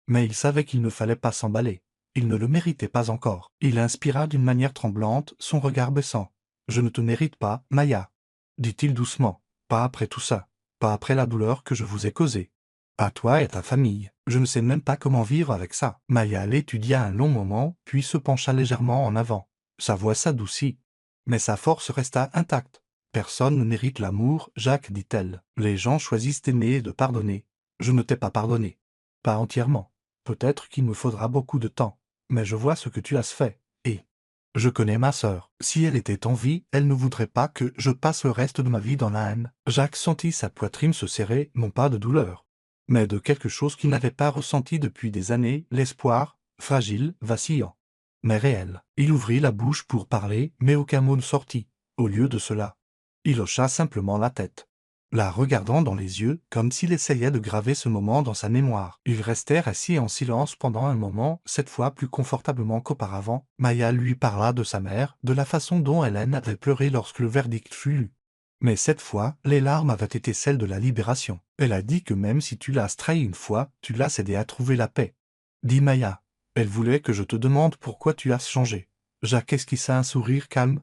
A: Mais il savait qu'il ne fallait pas s'emballer. Il ne le méritait pas encore. Il inspira d'une manière tremblante, son regard baissant. « Je ne te mérite pas, Maya, » dit-il doucement. « Pas après tout ça. Pas après la douleur que je vous ai causée. À toi et à ta famille. Je ne sais même pas comment vivre avec ça. » Maya l'étudia un long moment, puis se pencha légèrement en avant. Sa voix s'adoucit. Mais sa force resta intacte. « Personne ne mérite l'amour, Jacques, dit-elle. Les gens choisissent d'aimer et de pardonner. Je ne t'ai pas pardonné. Pas entièrement. Peut-être qu'il me faudra beaucoup de temps. Mais je vois ce que tu as fait. Et je connais ma sœur. Si elle était en vie, elle ne voudrait pas que je passe le reste de ma vie dans la haine. » Jacques sentit sa poitrine se serrer, non pas de douleur, mais de quelque chose qu'il n'avait pas ressenti depuis des années, l'espoir, fragile, vacillant, mais réel. Il ouvrit la bouche pour parler, mais aucun mot ne sortit. Au lieu de cela, il hocha simplement la tête, la regardant dans les yeux, comme s'il essayait de graver ce moment dans sa mémoire. Ils restèrent assis en silence pendant un moment, cette fois plus confortablement qu'auparavant. Maya lui parla de sa mère, de la façon dont Hélène avait pleuré lorsque le verdict fut lu. Mais cette fois, les larmes avaient été celles de la libération. Elle a dit que même si tu l'as trahi une fois, tu l'as aidé à trouver la paix. Dit Maya. Elle voulait que je te demande pourquoi tu as changé. Jacques esquissa un sourire calme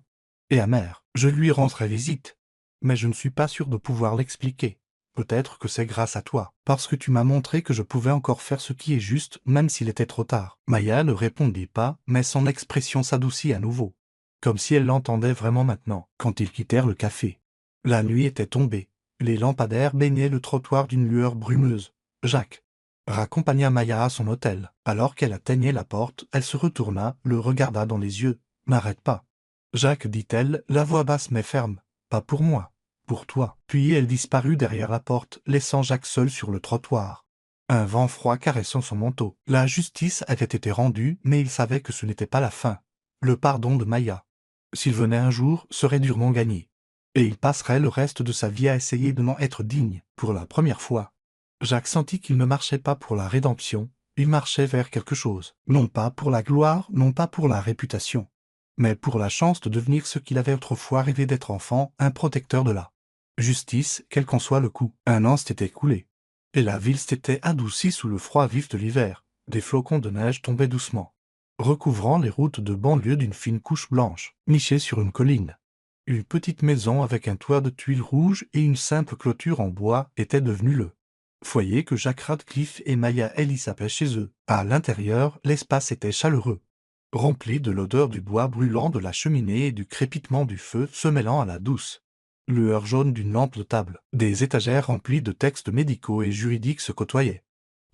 A: et amer. Je lui rendrai visite. Mais je ne suis pas sûr de pouvoir l'expliquer. Peut-être que c'est grâce à toi, parce que tu m'as montré que je pouvais encore faire ce qui est juste, même s'il était trop tard. » Maya ne répondit pas, mais son expression s'adoucit à nouveau, comme si elle l'entendait vraiment maintenant. Quand ils quittèrent le café, la nuit était tombée. Les lampadaires baignaient le trottoir d'une lueur brumeuse. Jacques raccompagna Maya à son hôtel. Alors qu'elle atteignait la porte, elle se retourna, le regarda dans les yeux. « N'arrête pas. »« Jacques, dit-elle, la voix basse mais ferme. Pas pour moi. Pour toi. » Puis elle disparut derrière la porte, laissant Jacques seul sur le trottoir. Un vent froid caressant son manteau. La justice avait été rendue, mais il savait que ce n'était pas la fin. Le pardon de Maya, s'il venait un jour, serait durement gagné. Et il passerait le reste de sa vie à essayer de n'en être digne. Pour la première fois, Jacques sentit qu'il ne marchait pas pour la rédemption, il marchait vers quelque chose. Non pas pour la gloire, non pas pour la réputation, mais pour la chance de devenir ce qu'il avait autrefois rêvé d'être enfant, un protecteur de la justice, quel qu'en soit le coût. Un an s'était écoulé. et la ville s'était adoucie sous le froid vif de l'hiver. Des flocons de neige tombaient doucement, recouvrant les routes de banlieue d'une fine couche blanche, nichée sur une colline. Une petite maison avec un toit de tuiles rouges et une simple clôture en bois était devenue le foyer que Jack Radcliffe et Maya Ellis appelaient chez eux. À l'intérieur, l'espace était chaleureux, rempli de l'odeur du bois brûlant de la cheminée et du crépitement du feu se mêlant à la douce lueur jaune d'une lampe de table. Des étagères remplies de textes médicaux et juridiques se côtoyaient,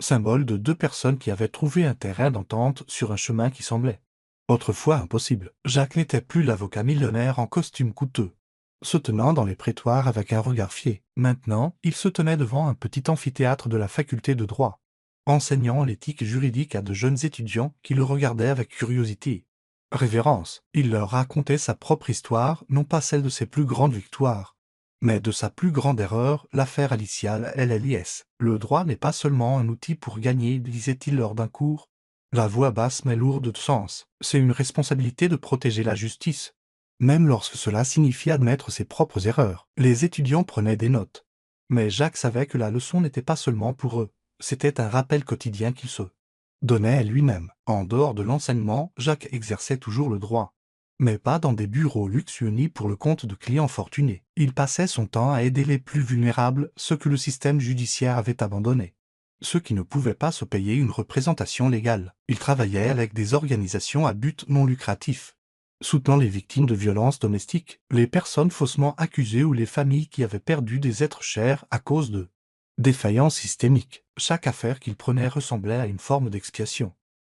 A: symbole de deux personnes qui avaient trouvé un terrain d'entente sur un chemin qui semblait autrefois impossible. Jacques n'était plus l'avocat millionnaire en costume coûteux, se tenant dans les prétoires avec un regard fier. Maintenant, il se tenait devant un petit amphithéâtre de la faculté de droit, enseignant l'éthique juridique à de jeunes étudiants qui le regardaient avec curiosité. Révérence, il leur racontait sa propre histoire, non pas celle de ses plus grandes victoires, mais de sa plus grande erreur, l'affaire Alicia LLIS. Le droit n'est pas seulement un outil pour gagner, disait-il lors d'un cours. La voix basse mais lourde de sens. C'est une responsabilité de protéger la justice, même lorsque cela signifie admettre ses propres erreurs. Les étudiants prenaient des notes, mais Jacques savait que la leçon n'était pas seulement pour eux, c'était un rappel quotidien qu'il se donnait à lui-même. En dehors de l'enseignement, Jacques exerçait toujours le droit, mais pas dans des bureaux luxueux ni pour le compte de clients fortunés. Il passait son temps à aider les plus vulnérables, ceux que le système judiciaire avait abandonnés, ceux qui ne pouvaient pas se payer une représentation légale. Il travaillait avec des organisations à but non lucratif, soutenant les victimes de violences domestiques, les personnes faussement accusées ou les familles qui avaient perdu des êtres chers à cause de défaillance systémique. Chaque affaire qu'il prenait ressemblait à une forme d'expiation,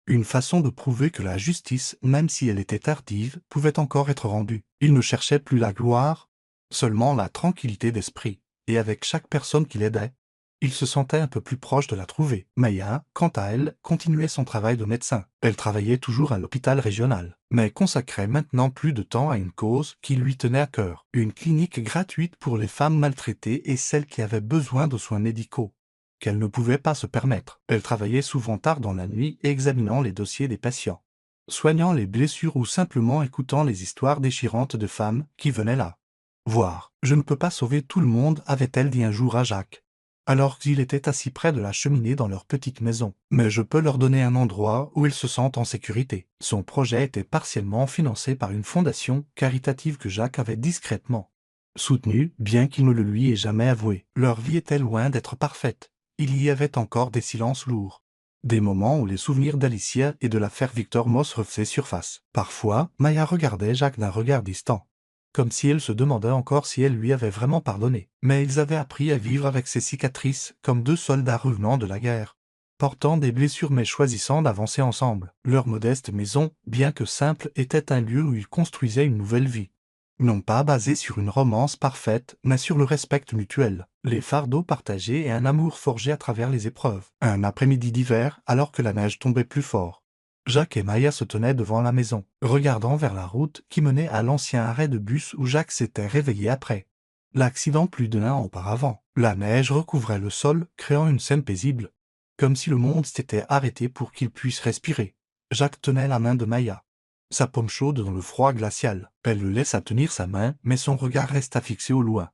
A: une façon de prouver que la justice, même si elle était tardive, pouvait encore être rendue. Il ne cherchait plus la gloire, seulement la tranquillité d'esprit, et avec chaque personne qu'il aidait, il se sentait un peu plus proche de la trouver. Maya, quant à elle, continuait son travail de médecin. Elle travaillait toujours à l'hôpital régional, mais consacrait maintenant plus de temps à une cause qui lui tenait à cœur. Une clinique gratuite pour les femmes maltraitées et celles qui avaient besoin de soins médicaux qu'elle ne pouvait pas se permettre. Elle travaillait souvent tard dans la nuit, examinant les dossiers des patients, soignant les blessures ou simplement écoutant les histoires déchirantes de femmes qui venaient là voir. « Je ne peux pas sauver tout le monde », avait-elle dit un jour à Jacques, alors qu'ils étaient assis près de la cheminée dans leur petite maison. « Mais je peux leur donner un endroit où ils se sentent en sécurité. » Son projet était partiellement financé par une fondation caritative que Jacques avait discrètement soutenue, bien qu'il ne le lui ait jamais avoué. Leur vie était loin d'être parfaite. Il y avait encore des silences lourds, des moments où les souvenirs d'Alicia et de l'affaire Victor Moss refaisaient surface. Parfois, Maya regardait Jacques d'un regard distant, comme si elle se demandait encore si elle lui avait vraiment pardonné. Mais ils avaient appris à vivre avec ces cicatrices, comme deux soldats revenant de la guerre, portant des blessures mais choisissant d'avancer ensemble. Leur modeste maison, bien que simple, était un lieu où ils construisaient une nouvelle vie, non pas basée sur une romance parfaite, mais sur le respect mutuel, les fardeaux partagés et un amour forgé à travers les épreuves. Un après-midi d'hiver, alors que la neige tombait plus fort, Jacques et Maya se tenaient devant la maison, regardant vers la route qui menait à l'ancien arrêt de bus où Jacques s'était réveillé après l'accident plus d'un an auparavant. La neige recouvrait le sol, créant une scène paisible, comme si le monde s'était arrêté pour qu'il puisse respirer. Jacques tenait la main de Maya, sa paume chaude dans le froid glacial. Elle le laissa tenir sa main, mais son regard resta fixé au loin,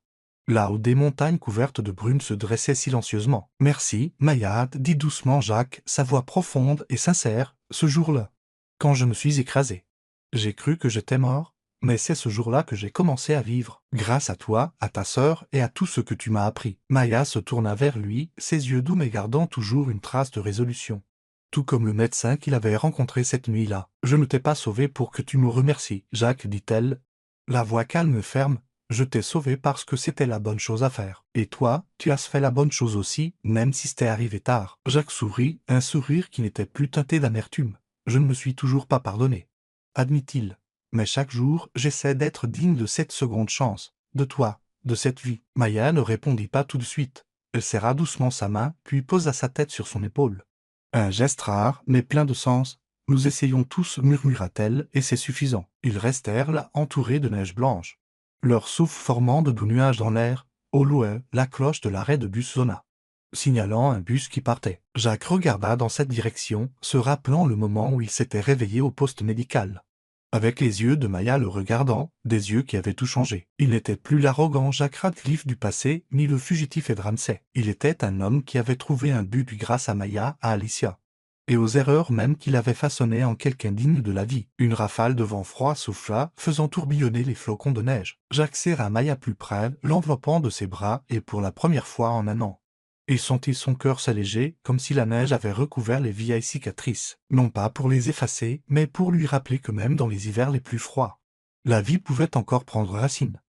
A: là où des montagnes couvertes de brume se dressaient silencieusement. « Merci, Maya », dit doucement Jacques, sa voix profonde et sincère, « ce jour-là, quand je me suis écrasé, j'ai cru que j'étais mort, mais c'est ce jour-là que j'ai commencé à vivre, grâce à toi, à ta sœur et à tout ce que tu m'as appris. » Maya se tourna vers lui, ses yeux doux mais gardant toujours une trace de résolution, tout comme le médecin qu'il avait rencontré cette nuit-là. « Je ne t'ai pas sauvé pour que tu me remercies, Jacques, dit-elle, la voix calme et ferme. Je t'ai sauvé parce que c'était la bonne chose à faire. Et toi, tu as fait la bonne chose aussi, même si c'était arrivé tard. » Jacques sourit, un sourire qui n'était plus teinté d'amertume. « Je ne me suis toujours pas pardonné, admit-il. Mais chaque jour, j'essaie d'être digne de cette seconde chance, de toi, de cette vie. » Maya ne répondit pas tout de suite. Elle serra doucement sa main, puis posa sa tête sur son épaule. Un geste rare, mais plein de sens. « Nous essayons tous, murmura-t-elle, et c'est suffisant. » Ils restèrent là, entourés de neige blanche, leur souffle formant de doux nuages dans l'air. Au loin, la cloche de l'arrêt de bus sonna, signalant un bus qui partait. Jacques regarda dans cette direction, se rappelant le moment où il s'était réveillé au poste médical, avec les yeux de Maya le regardant, des yeux qui avaient tout changé. Il n'était plus l'arrogant Jack Radcliffe du passé, ni le fugitif Ed Ramsay. Il était un homme qui avait trouvé un but grâce à Maya, à Alicia. Et aux erreurs même qu'il avait façonnées en quelqu'un digne de la vie. Une rafale de vent froid souffla, faisant tourbillonner les flocons de neige. Jack serra Maya plus près, l'enveloppant de ses bras, et pour la première fois en un an. Il sentit son cœur s'alléger, comme si la neige avait recouvert les vieilles cicatrices, non pas pour les effacer, mais pour lui rappeler que même dans les hivers les plus froids, la vie pouvait encore prendre racine.